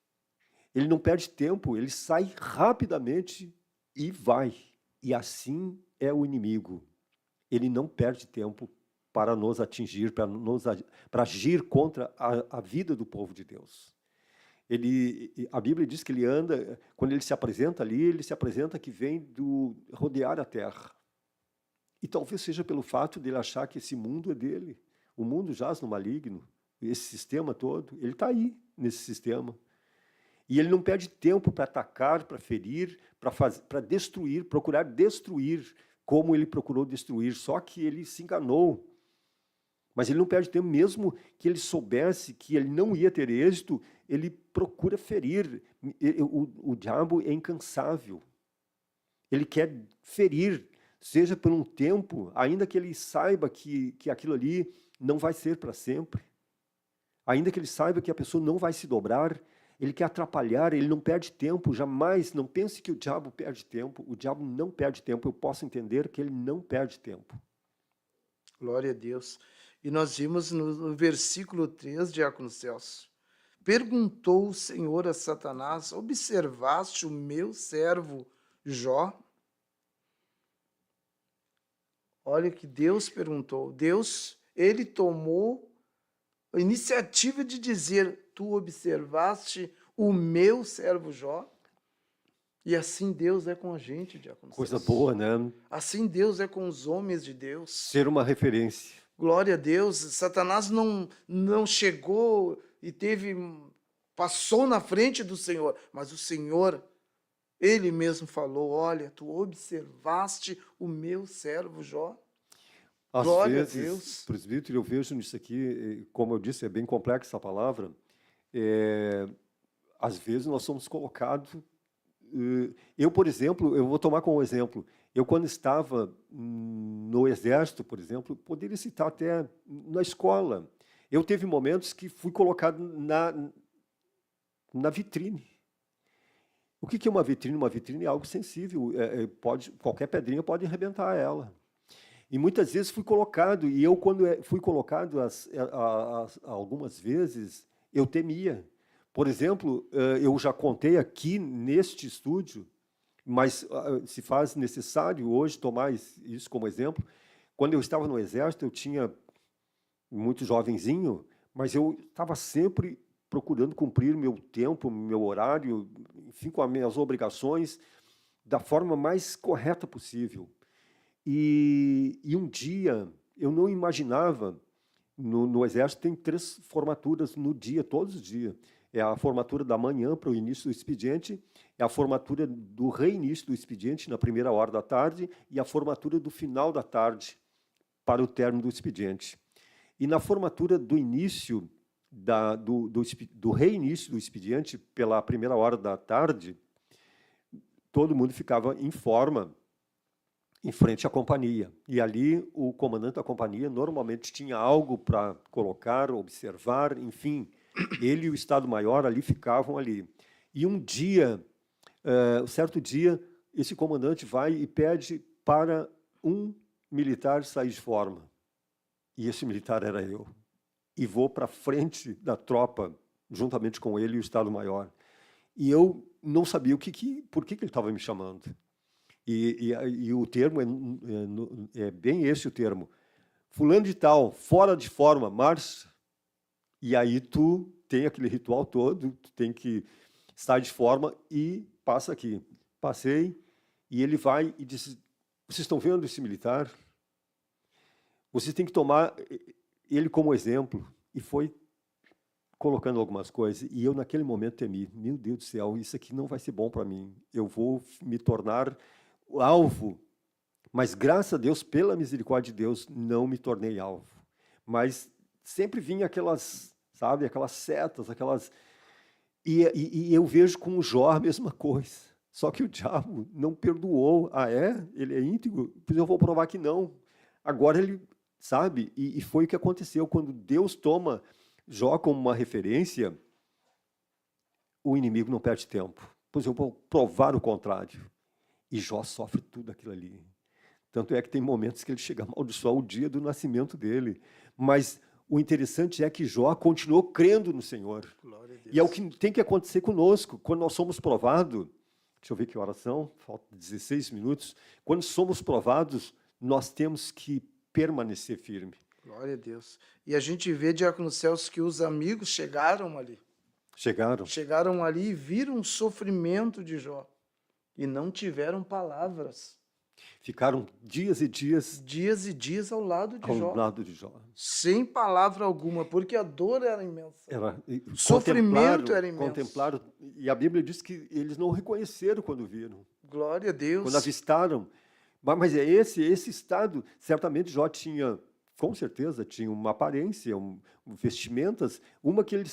ele não perde tempo, ele sai rapidamente e vai. E assim é o inimigo. Ele não perde tempo para nos atingir, para agir contra a vida do povo de Deus. A Bíblia diz que ele anda, quando ele se apresenta ali, ele se apresenta que vem do rodear a terra. E talvez seja pelo fato dele achar que esse mundo é dele. O mundo jaz no maligno, esse sistema todo, ele está aí nesse sistema. E ele não perde tempo para atacar, para ferir, para destruir, procurar destruir, como ele procurou destruir, só que ele se enganou. Mas ele não perde tempo, mesmo que ele soubesse que ele não ia ter êxito, ele procura ferir. O diabo é incansável. Ele quer ferir, seja por um tempo, ainda que ele saiba que aquilo ali não vai ser para sempre. Ainda que ele saiba que a pessoa não vai se dobrar, ele quer atrapalhar, ele não perde tempo, jamais, não pense que o diabo perde tempo. O diabo não perde tempo, eu posso entender que ele não perde tempo. Glória a Deus. E nós vimos no versículo 3, diácono Celso, perguntou o Senhor a Satanás: observaste o meu servo Jó? Olha que Deus perguntou. Deus, ele tomou a iniciativa de dizer: tu observaste o meu servo Jó? E assim Deus é com a gente, diácono Coisa Celso. boa, né? Assim Deus é com os homens de Deus. Ser uma referência. Glória a Deus. Satanás não chegou e passou na frente do Senhor, mas o Senhor, ele mesmo falou: olha, tu observaste o meu servo Jó? Às Glória a vezes, Deus. presbítero, eu vejo nisso aqui, como eu disse, é bem complexa a palavra. Às vezes nós somos colocados. Eu, por exemplo, eu vou tomar como exemplo. Eu, quando estava no Exército, por exemplo, poderia citar até na escola. Eu teve momentos que fui colocado na vitrine. O que é uma vitrine? Uma vitrine é algo sensível. Qualquer pedrinha pode arrebentar ela. E muitas vezes fui colocado, e eu, quando fui colocado algumas vezes, eu temia. Por exemplo, eu já contei aqui neste estúdio, mas se faz necessário hoje tomar isso como exemplo. Quando eu estava no Exército, eu tinha muito jovenzinho, mas eu estava sempre procurando cumprir meu tempo, meu horário, enfim, com as minhas obrigações, da forma mais correta possível. E um dia, eu não imaginava, no Exército tem 3 formaturas no dia, todos os dias. É a formatura da manhã para o início do expediente, é a formatura do reinício do expediente na primeira hora da tarde e a formatura do final da tarde para o término do expediente. E na formatura do início, do reinício do expediente, pela primeira hora da tarde, todo mundo ficava em forma, em frente à companhia. E ali o comandante da companhia normalmente tinha algo para colocar, observar, enfim. Ele e o Estado-Maior ali ficavam ali. E um dia, certo dia, esse comandante vai e pede para um militar sair de forma. E esse militar era eu. E vou para frente da tropa, juntamente com ele e o Estado-Maior. E eu não sabia por que ele estava me chamando. E o termo é bem esse o termo. Fulano de tal, fora de forma, marcha. E aí tu tem aquele ritual todo, tu tem que estar de forma e passa aqui. Passei, e ele vai e diz, vocês estão vendo esse militar? Vocês têm que tomar ele como exemplo. E foi colocando algumas coisas. E eu, naquele momento, temi. Meu Deus do céu, isso aqui não vai ser bom para mim. Eu vou me tornar alvo. Mas, graças a Deus, pela misericórdia de Deus, não me tornei alvo. Mas sempre vinha aquelas, sabe, aquelas setas, aquelas... E eu vejo com o Jó a mesma coisa. Só que o diabo não perdoou. Ah, é? Ele é íntegro? Pois eu vou provar que não. Agora ele... Sabe? E foi o que aconteceu. Quando Deus toma Jó como uma referência, o inimigo não perde tempo. Pois eu vou provar o contrário. E Jó sofre tudo aquilo ali. Tanto é que tem momentos que ele chega a amaldiçoar o dia do nascimento dele. Mas o interessante é que Jó continuou crendo no Senhor. Glória a Deus. E é o que tem que acontecer conosco. Quando nós somos provados, deixa eu ver que horas são, falta 16 minutos. Quando somos provados, nós temos que permanecer firme. Glória a Deus. E a gente vê, Diácono Celso, que os amigos chegaram ali. Chegaram ali e viram o sofrimento de Jó. E não tiveram palavras. Ficaram dias e dias... Dias e dias ao lado de Jó. Ao lado de Jó. Sem palavra alguma, porque a dor era imensa. O sofrimento era imenso. Contemplaram, e a Bíblia diz que eles não reconheceram quando viram. Glória a Deus. Quando avistaram. Mas é esse estado, certamente Jó tinha, com certeza, tinha uma aparência, vestimentas, uma que ele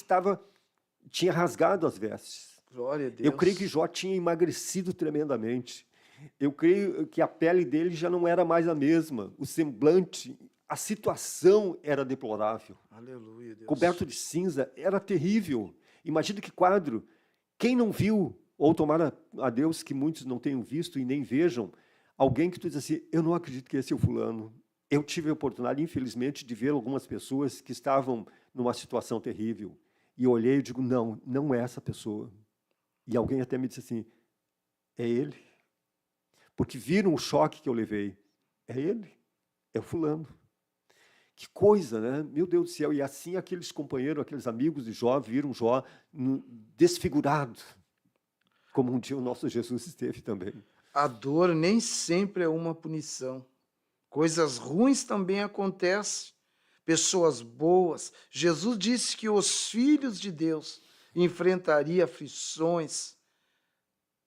tinha rasgado as vestes. Glória a Deus. Eu creio que Jó tinha emagrecido tremendamente. Eu creio que a pele dele já não era mais a mesma, o semblante, a situação era deplorável. Aleluia, Deus. Coberto de cinza, era terrível. Imagina que quadro. Quem não viu, ou tomara a Deus que muitos não tenham visto e nem vejam, alguém que tu diz assim, eu não acredito que esse é o fulano. Eu tive a oportunidade, infelizmente, de ver algumas pessoas que estavam numa situação terrível. E eu olhei e digo, não é essa pessoa. E alguém até me disse assim, é ele. Porque viram o choque que eu levei. É ele, é o fulano. Que coisa, né? Meu Deus do céu. E assim aqueles companheiros, aqueles amigos de Jó, viram Jó desfigurado. Como um dia o nosso Jesus esteve também. A dor nem sempre é uma punição. Coisas ruins também acontecem. Pessoas boas. Jesus disse que os filhos de Deus enfrentariam aflições.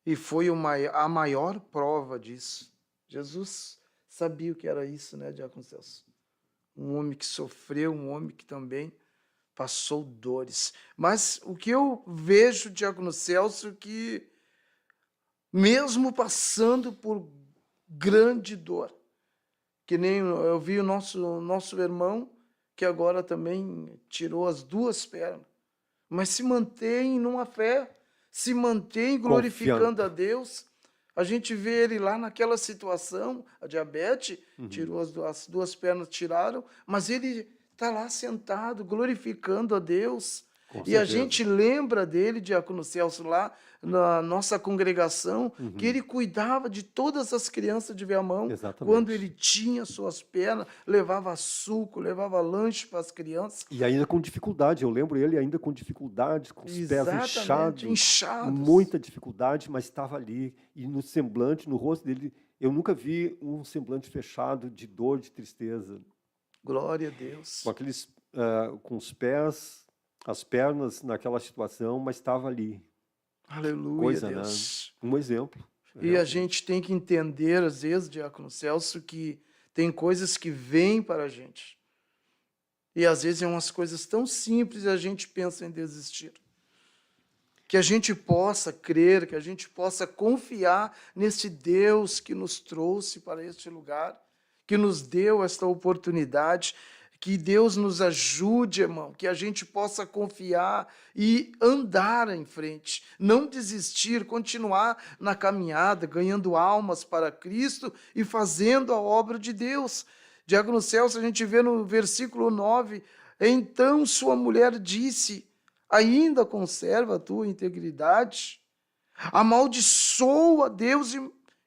E foi a maior prova disso. Jesus sabia o que era isso, né, Diácono Celso? Um homem que sofreu, um homem que também passou dores. Mas o que eu vejo, Diácono Celso, que mesmo passando por grande dor. Que nem eu vi o nosso irmão, que agora também tirou as 2 pernas, mas se mantém numa fé, se mantém glorificando a Deus. A gente vê ele lá naquela situação, a diabetes, tirou as 2 pernas, tiraram, mas ele está lá sentado, glorificando a Deus. E a gente lembra dele, Diácono Celso, lá na nossa congregação, que ele cuidava de todas as crianças de Viamão. Exatamente. Quando ele tinha suas pernas, levava suco, levava lanche para as crianças. E ainda com dificuldade, eu lembro ele ainda com dificuldade, com os pés inchados, muita dificuldade, mas estava ali. E no semblante, no rosto dele, eu nunca vi um semblante fechado de dor, de tristeza. Glória a Deus. Com aqueles, com os pés, as pernas naquela situação, mas estava ali. Aleluia, Coisa, Deus. né? Um exemplo. E a gente tem que entender, às vezes, Diácono Celso, que tem coisas que vêm para a gente. E às vezes é umas coisas tão simples e a gente pensa em desistir. Que a gente possa crer, que a gente possa confiar nesse Deus que nos trouxe para este lugar, que nos deu esta oportunidade. Que Deus nos ajude, irmão, que a gente possa confiar e andar em frente, não desistir, continuar na caminhada, ganhando almas para Cristo e fazendo a obra de Deus. Diácono Celso, a gente vê no versículo 9, então sua mulher disse, ainda conserva a tua integridade? Amaldiçoa Deus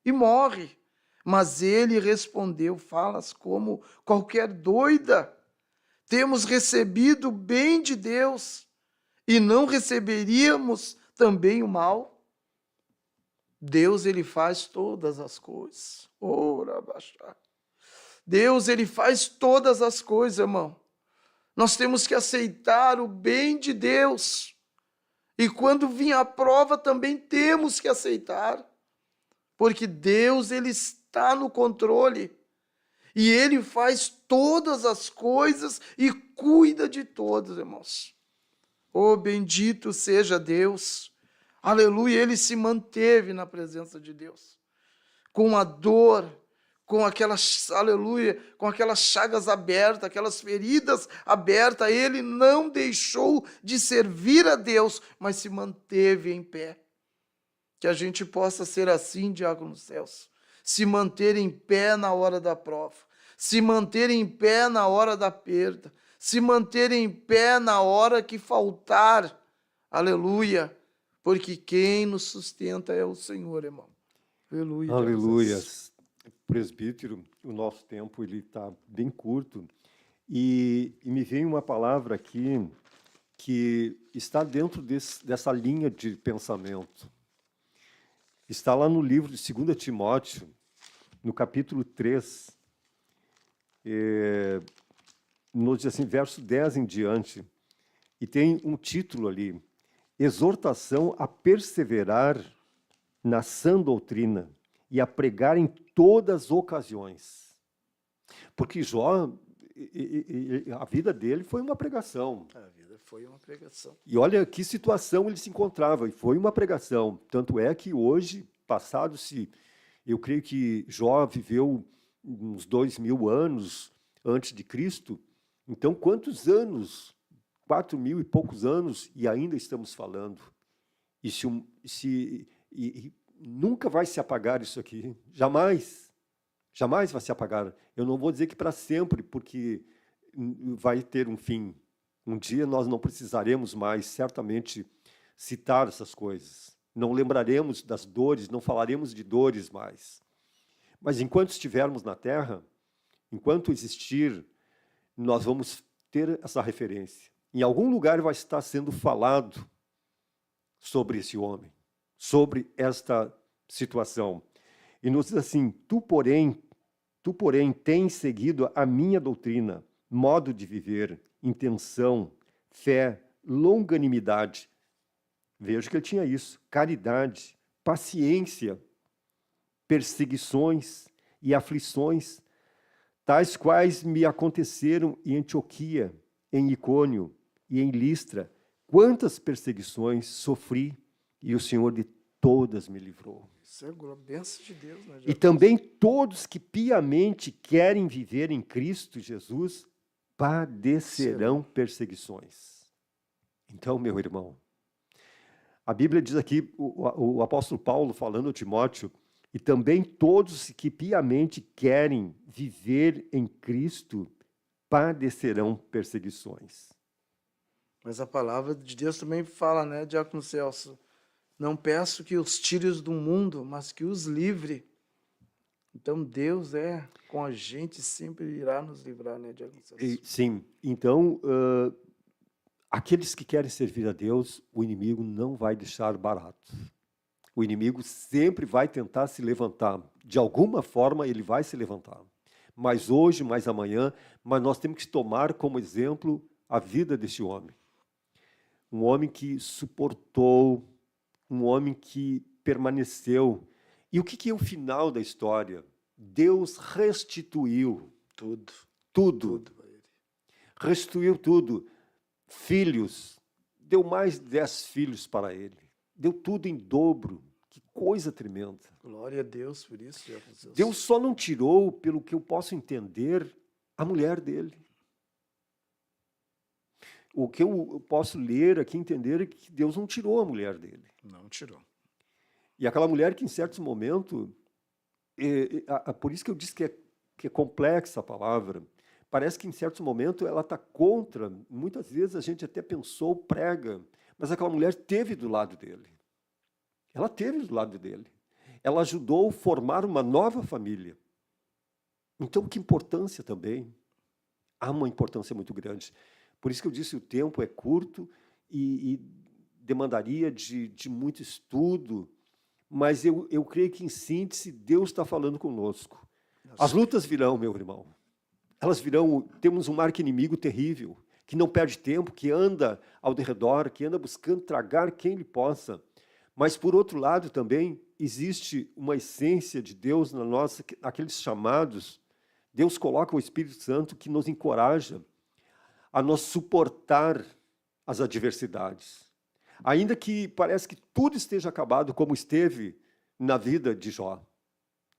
e morre. Mas ele respondeu, falas como qualquer doida. Temos recebido o bem de Deus e não receberíamos também o mal? Deus, ele faz todas as coisas. Ora, baixar. Deus, ele faz todas as coisas, irmão. Nós temos que aceitar o bem de Deus. E quando vir a prova, também temos que aceitar. Porque Deus, ele está no controle. E ele faz todas as coisas e cuida de todos, irmãos. Oh, bendito seja Deus. Aleluia, ele se manteve na presença de Deus. Com a dor, com aquelas, aleluia, com aquelas chagas abertas, aquelas feridas abertas, ele não deixou de servir a Deus, mas se manteve em pé. Que a gente possa ser assim, Diácono Celso. Se manter em pé na hora da prova, se manter em pé na hora da perda, se manter em pé na hora que faltar, aleluia, porque quem nos sustenta é o Senhor, irmão. Aleluia. Aleluia. Presbítero, o nosso tempo está bem curto e me vem uma palavra aqui que está dentro dessa linha de pensamento. Está lá no livro de 2 Timóteo, no capítulo 3, nos diz assim, verso 10 em diante, e tem um título ali, exortação a perseverar na sã doutrina e a pregar em todas as ocasiões. Porque Jó, a vida dele foi uma pregação. A vida foi uma pregação. E olha que situação ele se encontrava, e foi uma pregação. Tanto é que hoje, passado-se, eu creio que Jó viveu uns 2000 anos antes de Cristo. Então, quantos anos? 4.000 e poucos anos, e ainda estamos falando. E nunca vai se apagar isso aqui. Jamais. Jamais vai se apagar. Eu não vou dizer que para sempre, porque vai ter um fim. Um dia nós não precisaremos mais, certamente, citar essas coisas. Não lembraremos das dores, não falaremos de dores mais. Mas enquanto estivermos na Terra, enquanto existir, nós vamos ter essa referência. Em algum lugar vai estar sendo falado sobre esse homem, sobre esta situação. E nos diz assim, tu, porém, tens seguido a minha doutrina, modo de viver, intenção, fé, longanimidade. Veja que ele tinha isso, caridade, paciência, perseguições e aflições, tais quais me aconteceram em Antioquia, em Icônio e em Listra. Quantas perseguições sofri, e o Senhor de todas me livrou. Isso é a bênção de Deus, né? E também todos que piamente querem viver em Cristo Jesus padecerão perseguições. Então, meu irmão, a Bíblia diz aqui, o apóstolo Paulo falando a Timóteo, e também todos que piamente querem viver em Cristo padecerão perseguições. Mas a palavra de Deus também fala, né, Diácono Celso? Não peço que os tires do mundo, mas que os livre. Então Deus é com a gente, sempre irá nos livrar, né, Diácono Celso? Sim, então, aqueles que querem servir a Deus, o inimigo não vai deixar barato. O inimigo sempre vai tentar se levantar. De alguma forma, ele vai se levantar. Mais hoje, mais amanhã, mas nós temos que tomar como exemplo a vida deste homem. Um homem que suportou, um homem que permaneceu. E o que é o final da história? Deus restituiu Tudo. tudo. Restituiu tudo. Filhos, deu mais 10 filhos para ele. Deu tudo em dobro. Que coisa tremenda. Glória a Deus por isso, Diácono Celso. Deus só não tirou, pelo que eu posso entender, a mulher dele. O que eu posso ler aqui, entender, é que Deus não tirou a mulher dele. Não tirou. E aquela mulher que, em certos momentos, por isso que eu disse que é complexa a palavra, parece que, em certos momentos, ela está contra. Muitas vezes a gente até pensou, prega, mas aquela mulher teve do lado dele. Ela teve do lado dele. Ela ajudou a formar uma nova família. Então, que importância também. Há uma importância muito grande. Por isso que eu disse, o tempo é curto e demandaria de muito estudo, mas eu creio que, em síntese, Deus está falando conosco. As lutas virão, meu irmão. Elas virão. Temos um arqui-inimigo terrível, que não perde tempo, que anda ao redor, que anda buscando tragar quem lhe possa. Mas, por outro lado, também existe uma essência de Deus na nossa, aqueles chamados. Deus coloca o Espírito Santo que nos encoraja a nós suportar as adversidades. Ainda que parece que tudo esteja acabado, como esteve na vida de Jó.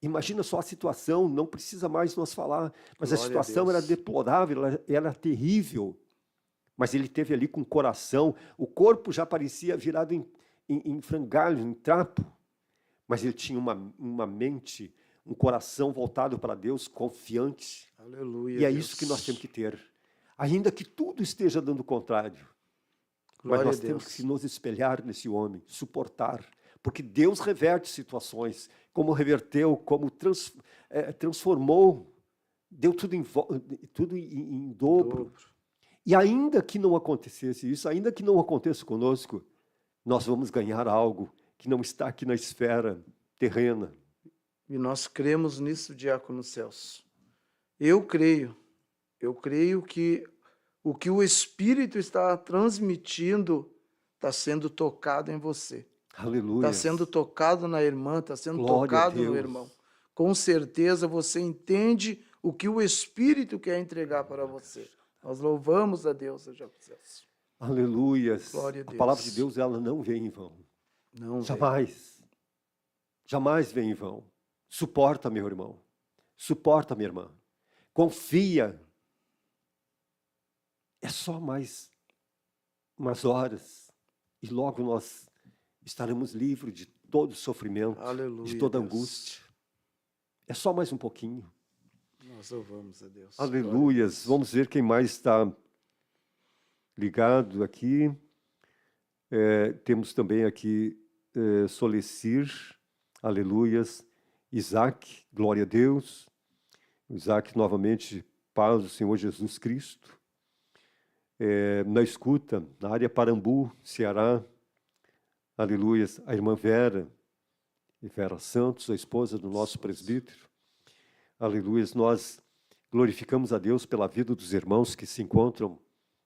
Imagina só a situação, não precisa mais nós falar, mas a situação era deplorável, ela era terrível. Mas ele teve ali com o coração, o corpo já parecia virado em frangalhos, em trapo, mas ele tinha uma mente, um coração voltado para Deus, confiante. Aleluia. E é isso que nós temos que ter. Ainda que tudo esteja dando o contrário, mas nós temos que nos espelhar nesse homem, suportar, porque Deus reverte situações, como reverteu, como transformou, deu tudo em dobro. E ainda que não acontecesse isso, ainda que não aconteça conosco, nós vamos ganhar algo que não está aqui na esfera terrena. E nós cremos nisso, Diácono Celso. Eu creio que o que o Espírito está transmitindo está sendo tocado em você. Aleluia. Está sendo tocado na irmã, está sendo tocado no irmão. Com certeza você entende o que o Espírito quer entregar para você. Nós louvamos a Deus, Diácono Celso. Aleluia. Glória a Deus. A palavra de Deus, ela não vem em vão. Não jamais. Vem. Jamais vem em vão. Suporta, meu irmão. Suporta, minha irmã. Confia. É só mais umas horas e logo nós estaremos livres de todo sofrimento, Aleluia, de toda Deus. angústia. É só mais um pouquinho. Nós louvamos a Deus. Aleluias. Vamos ver quem mais está ligado aqui. Temos também aqui Solecir. Aleluias. Isaac, glória a Deus. Isaac, novamente, paz do Senhor Jesus Cristo. Na escuta, na área Parambu, Ceará. Aleluias. A irmã Vera Santos, a esposa do nosso presbítero. Aleluias. Nós glorificamos a Deus pela vida dos irmãos que se encontram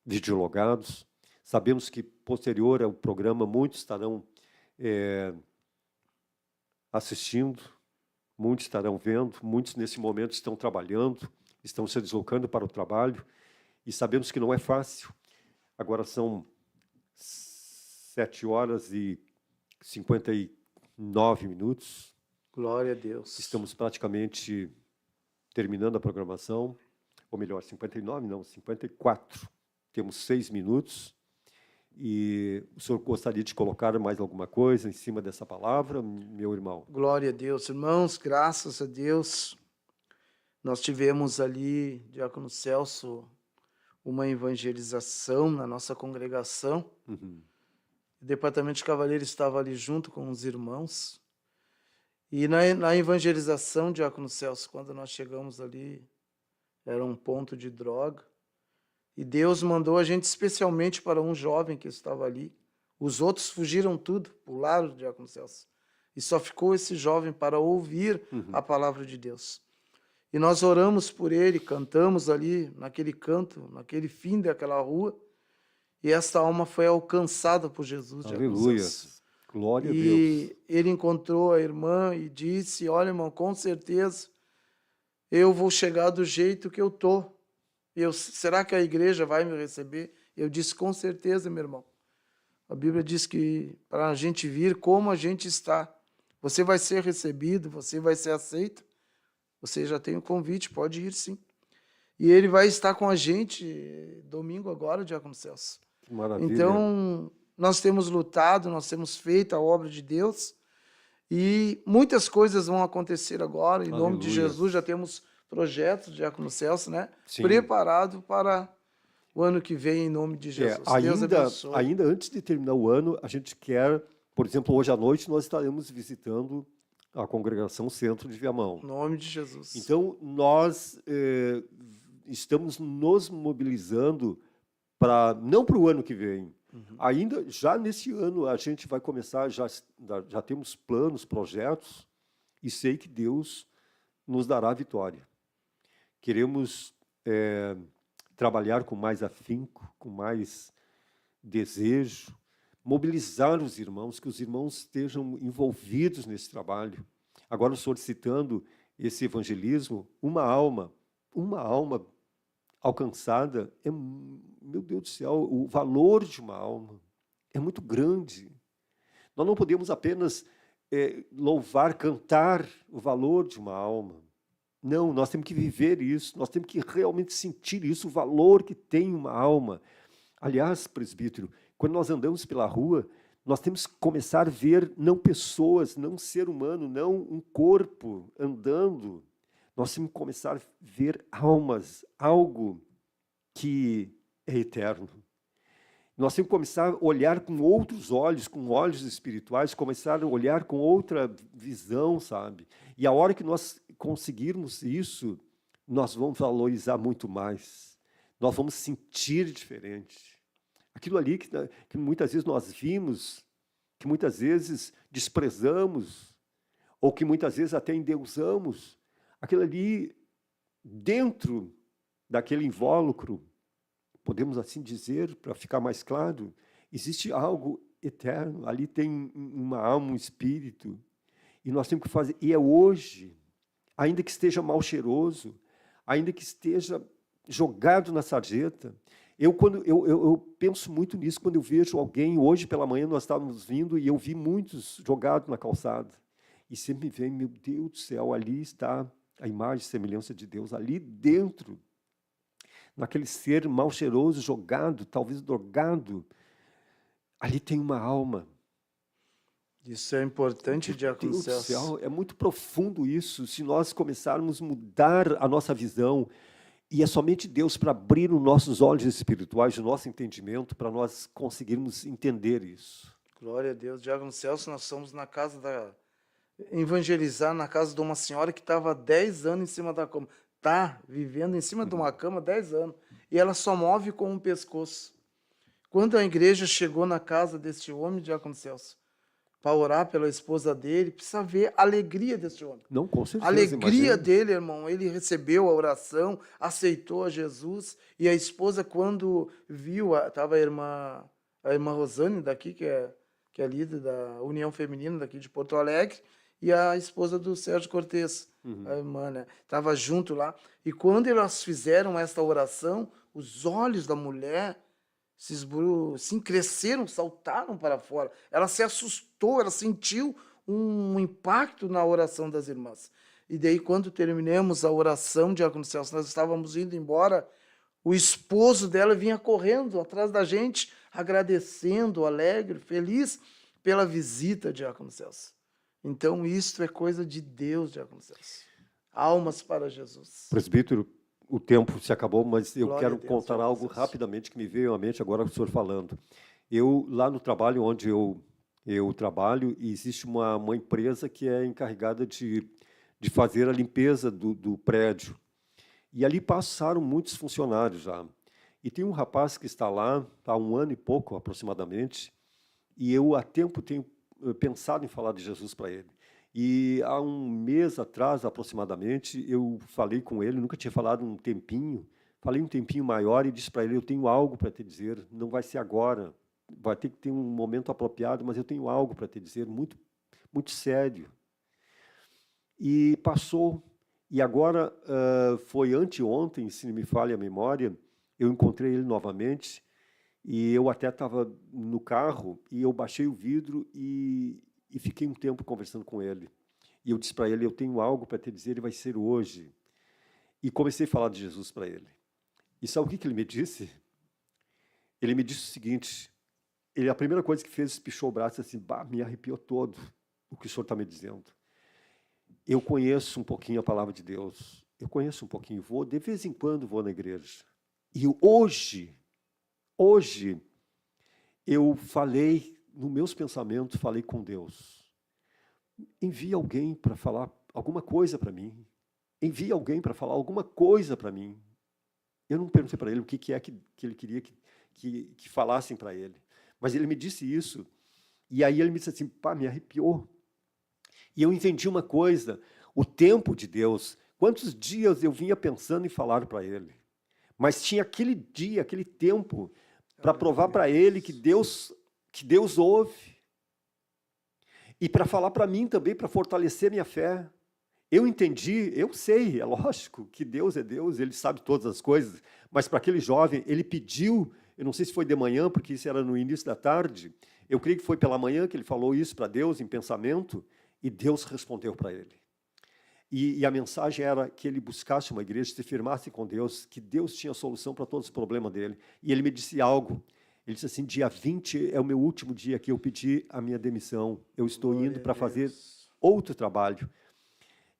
videologados. Sabemos que, posterior ao programa, muitos estarão assistindo, muitos estarão vendo, muitos nesse momento estão trabalhando, estão se deslocando para o trabalho, e sabemos que não é fácil. Agora são 7h54, 9 minutos. Glória a Deus. Estamos praticamente terminando a programação, ou melhor, 59, não, 54. Temos 6 minutos. E o senhor gostaria de colocar mais alguma coisa em cima dessa palavra, meu irmão? Glória a Deus. Irmãos, graças a Deus, nós tivemos ali, Diácono Celso, uma evangelização na nossa congregação. Uhum. O Departamento de Cavaleiros estava ali junto com os irmãos. E na evangelização, Diácono Celso, quando nós chegamos ali, era um ponto de droga. E Deus mandou a gente especialmente para um jovem que estava ali. Os outros fugiram tudo, pularam, Diácono Celso. E só ficou esse jovem para ouvir a palavra de Deus. E nós oramos por ele, cantamos ali, naquele canto, naquele fim daquela rua. E essa alma foi alcançada por Jesus. Aleluia. Glória a Deus. E ele encontrou a irmã e disse, olha, irmão, com certeza eu vou chegar do jeito que eu estou. Será que a igreja vai me receber? Eu disse, com certeza, meu irmão. A Bíblia diz que para a gente vir como a gente está, você vai ser recebido, você vai ser aceito. Você já tem o convite, pode ir sim. E ele vai estar com a gente domingo agora, Diácono Celso. Que maravilha. Então, nós temos lutado, nós temos feito a obra de Deus e muitas coisas vão acontecer agora. Em nome de Jesus, já temos projetos, Diácono Celso, né? Sim. Preparado para o ano que vem, em nome de Jesus. Deus abençoe. Ainda antes de terminar o ano, a gente quer, por exemplo, hoje à noite nós estaremos visitando a congregação Centro de Viamão. Em nome de Jesus. Então, nós estamos nos mobilizando para, não para o ano que vem, ainda já nesse ano a gente vai começar, já temos planos, projetos, e sei que Deus nos dará a vitória. Queremos trabalhar com mais afinco, com mais desejo, mobilizar os irmãos, que os irmãos estejam envolvidos nesse trabalho. Agora, o senhor citando esse evangelismo, uma alma alcançada, meu Deus do céu, o valor de uma alma é muito grande. Nós não podemos apenas louvar, cantar o valor de uma alma. Não, nós temos que viver isso, nós temos que realmente sentir isso, o valor que tem uma alma. Aliás, presbítero, quando nós andamos pela rua, nós temos que começar a ver não pessoas, não ser humano, não um corpo andando. Nós temos que começar a ver almas, algo que é eterno. Nós temos que começar a olhar com outros olhos, com olhos espirituais, começar a olhar com outra visão, sabe? E a hora que nós conseguirmos isso, nós vamos valorizar muito mais. Nós vamos sentir diferente. Aquilo ali que muitas vezes nós vimos, que muitas vezes desprezamos, ou que muitas vezes até endeusamos, aquilo ali, dentro daquele invólucro, podemos assim dizer, para ficar mais claro, existe algo eterno, ali tem uma alma, um espírito, e nós temos que fazer, e é hoje, ainda que esteja mal cheiroso, ainda que esteja jogado na sarjeta. Eu penso muito nisso quando eu vejo alguém, hoje pela manhã nós estávamos vindo e eu vi muitos jogados na calçada. E sempre me vem, meu Deus do céu, ali está a imagem e semelhança de Deus, ali dentro, naquele ser mal cheiroso, jogado, talvez drogado, ali tem uma alma. Isso é importante, Diácono Deus do Celso. céu, é muito profundo isso, se nós começarmos a mudar a nossa visão. E é somente Deus para abrir os nossos olhos espirituais, o nosso entendimento, para nós conseguirmos entender isso. Glória a Deus. Diácono Celso, nós somos na casa evangelizar na casa de uma senhora que estava há 10 anos em cima da cama. Está vivendo em cima de uma cama há 10 anos. E ela só move com o pescoço. Quando a igreja chegou na casa desse homem, Diácono Celso, para orar pela esposa dele, precisa ver a alegria desse homem. Não, com certeza. A alegria imagina. dele, irmão, ele recebeu a oração, aceitou a Jesus, e a esposa, quando viu, estava a irmã Rosane, daqui, que é líder da União Feminina daqui de Porto Alegre, e a esposa do Sérgio Cortez, a irmã, né? Estava junto lá. E quando elas fizeram esta oração, os olhos da mulher cresceram, saltaram para fora. Ela se assustou, ela sentiu um impacto na oração das irmãs. E daí, quando terminamos a oração, Diácono Celso, nós estávamos indo embora, o esposo dela vinha correndo atrás da gente, agradecendo, alegre, feliz pela visita, Diácono Celso. Então, isto é coisa de Deus, Diácono Celso. Almas para Jesus. Presbítero, o tempo se acabou, mas eu Glória quero a Deus, contar Diácono algo Celso. rapidamente que me veio à mente agora com o senhor falando. Eu, lá no trabalho onde eu trabalho, existe uma empresa que é encarregada de fazer a limpeza do prédio. E ali passaram muitos funcionários já. E tem um rapaz que está lá há 1 ano e pouco, aproximadamente, e eu há tempo tenho pensado em falar de Jesus para ele. E há 1 mês atrás, aproximadamente, eu falei com ele, nunca tinha falado um tempinho, falei um tempinho maior e disse para ele, eu tenho algo para te dizer, não vai ser agora, vai ter que ter um momento apropriado, mas eu tenho algo para te dizer, muito, muito sério. E passou, e agora foi anteontem, se não me falha a memória, eu encontrei ele novamente, e eu até estava no carro, e eu baixei o vidro e fiquei um tempo conversando com ele. E eu disse para ele, eu tenho algo para te dizer, e vai ser hoje. E comecei a falar de Jesus para ele. E sabe o que ele me disse? Ele me disse o seguinte, a primeira coisa que fez, pichou o braço assim, me arrepiou todo o que o senhor está me dizendo. Eu conheço um pouquinho a palavra de Deus, eu conheço um pouquinho, de vez em quando vou na igreja. E hoje, eu falei, nos meus pensamentos, falei com Deus. Envia alguém para falar alguma coisa para mim. Envia alguém para falar alguma coisa para mim. Eu não perguntei para ele o que é que ele queria que falassem para ele. Mas ele me disse isso. E aí ele me disse assim, me arrepiou. E eu entendi uma coisa, o tempo de Deus, quantos dias eu vinha pensando em falar para ele. Mas tinha aquele dia, aquele tempo, para provar para ele que Deus ouve. E para falar para mim também, para fortalecer minha fé. Eu entendi, eu sei, é lógico que Deus é Deus, Ele sabe todas as coisas, mas para aquele jovem, ele pediu, eu não sei se foi de manhã, porque isso era no início da tarde, eu creio que foi pela manhã que ele falou isso para Deus, em pensamento, e Deus respondeu para ele. E a mensagem era que ele buscasse uma igreja, se firmasse com Deus, que Deus tinha solução para todos os problemas dele. E ele me disse algo, ele disse assim, dia 20 é o meu último dia que eu pedi a minha demissão, eu estou indo para fazer outro trabalho.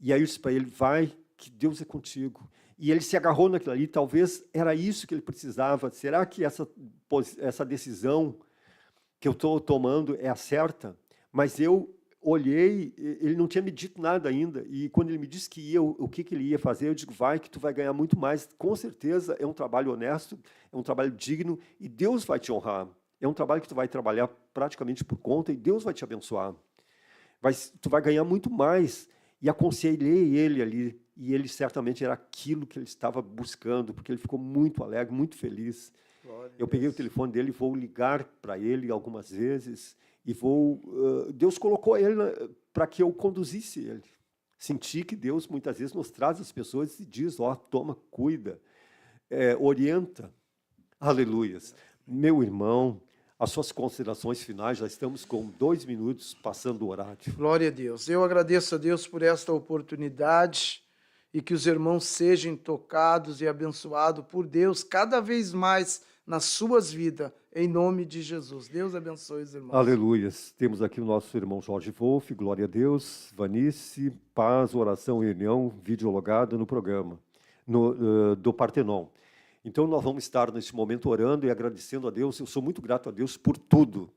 E aí eu disse para ele, vai, que Deus é contigo. E ele se agarrou naquilo ali, talvez era isso que ele precisava. Será que essa decisão que eu estou tomando é a certa? Mas eu olhei, ele não tinha me dito nada ainda, e quando ele me disse que ia, o que ele ia fazer, eu digo, vai, que tu vai ganhar muito mais. Com certeza é um trabalho honesto, é um trabalho digno, e Deus vai te honrar. É um trabalho que tu vai trabalhar praticamente por conta, e Deus vai te abençoar. Tu vai ganhar muito mais. E aconselhei ele ali, e ele certamente era aquilo que ele estava buscando, porque ele ficou muito alegre, muito feliz. Eu peguei o telefone dele, vou ligar para ele algumas vezes, e Deus colocou ele para que eu conduzisse ele. Senti que Deus, muitas vezes, nos traz as pessoas e diz, toma, cuida, orienta. Aleluias. Meu irmão, as suas considerações finais, já estamos com 2 minutos passando o horário. Glória a Deus. Eu agradeço a Deus por esta oportunidade e que os irmãos sejam tocados e abençoados por Deus cada vez mais nas suas vidas, em nome de Jesus. Deus abençoe os irmãos. Aleluias. Temos aqui o nosso irmão Jorge Wolff, glória a Deus, Vanice, paz, oração e união, videologado no programa, do Partenon. Então, nós vamos estar nesse momento orando e agradecendo a Deus. Eu sou muito grato a Deus por tudo.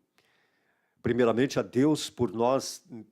Primeiramente, a Deus por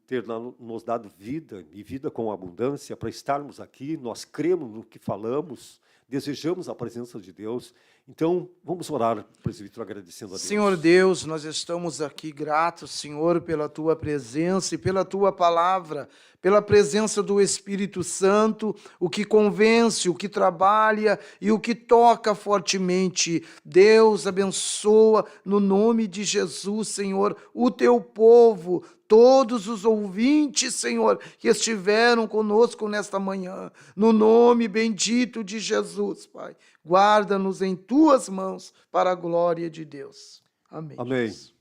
ter nos dado vida, e vida com abundância, para estarmos aqui. Nós cremos no que falamos, desejamos a presença de Deus. Então, vamos orar, presbítero, agradecendo a Deus. Senhor Deus, nós estamos aqui gratos, Senhor, pela Tua presença e pela Tua palavra, pela presença do Espírito Santo, o que convence, o que trabalha e o que toca fortemente. Deus abençoa, no nome de Jesus, Senhor, o Teu povo, todos os ouvintes, Senhor, que estiveram conosco nesta manhã, no nome bendito de Jesus, Pai. Guarda-nos em Tuas mãos para a glória de Deus. Amém. Amém. Jesus.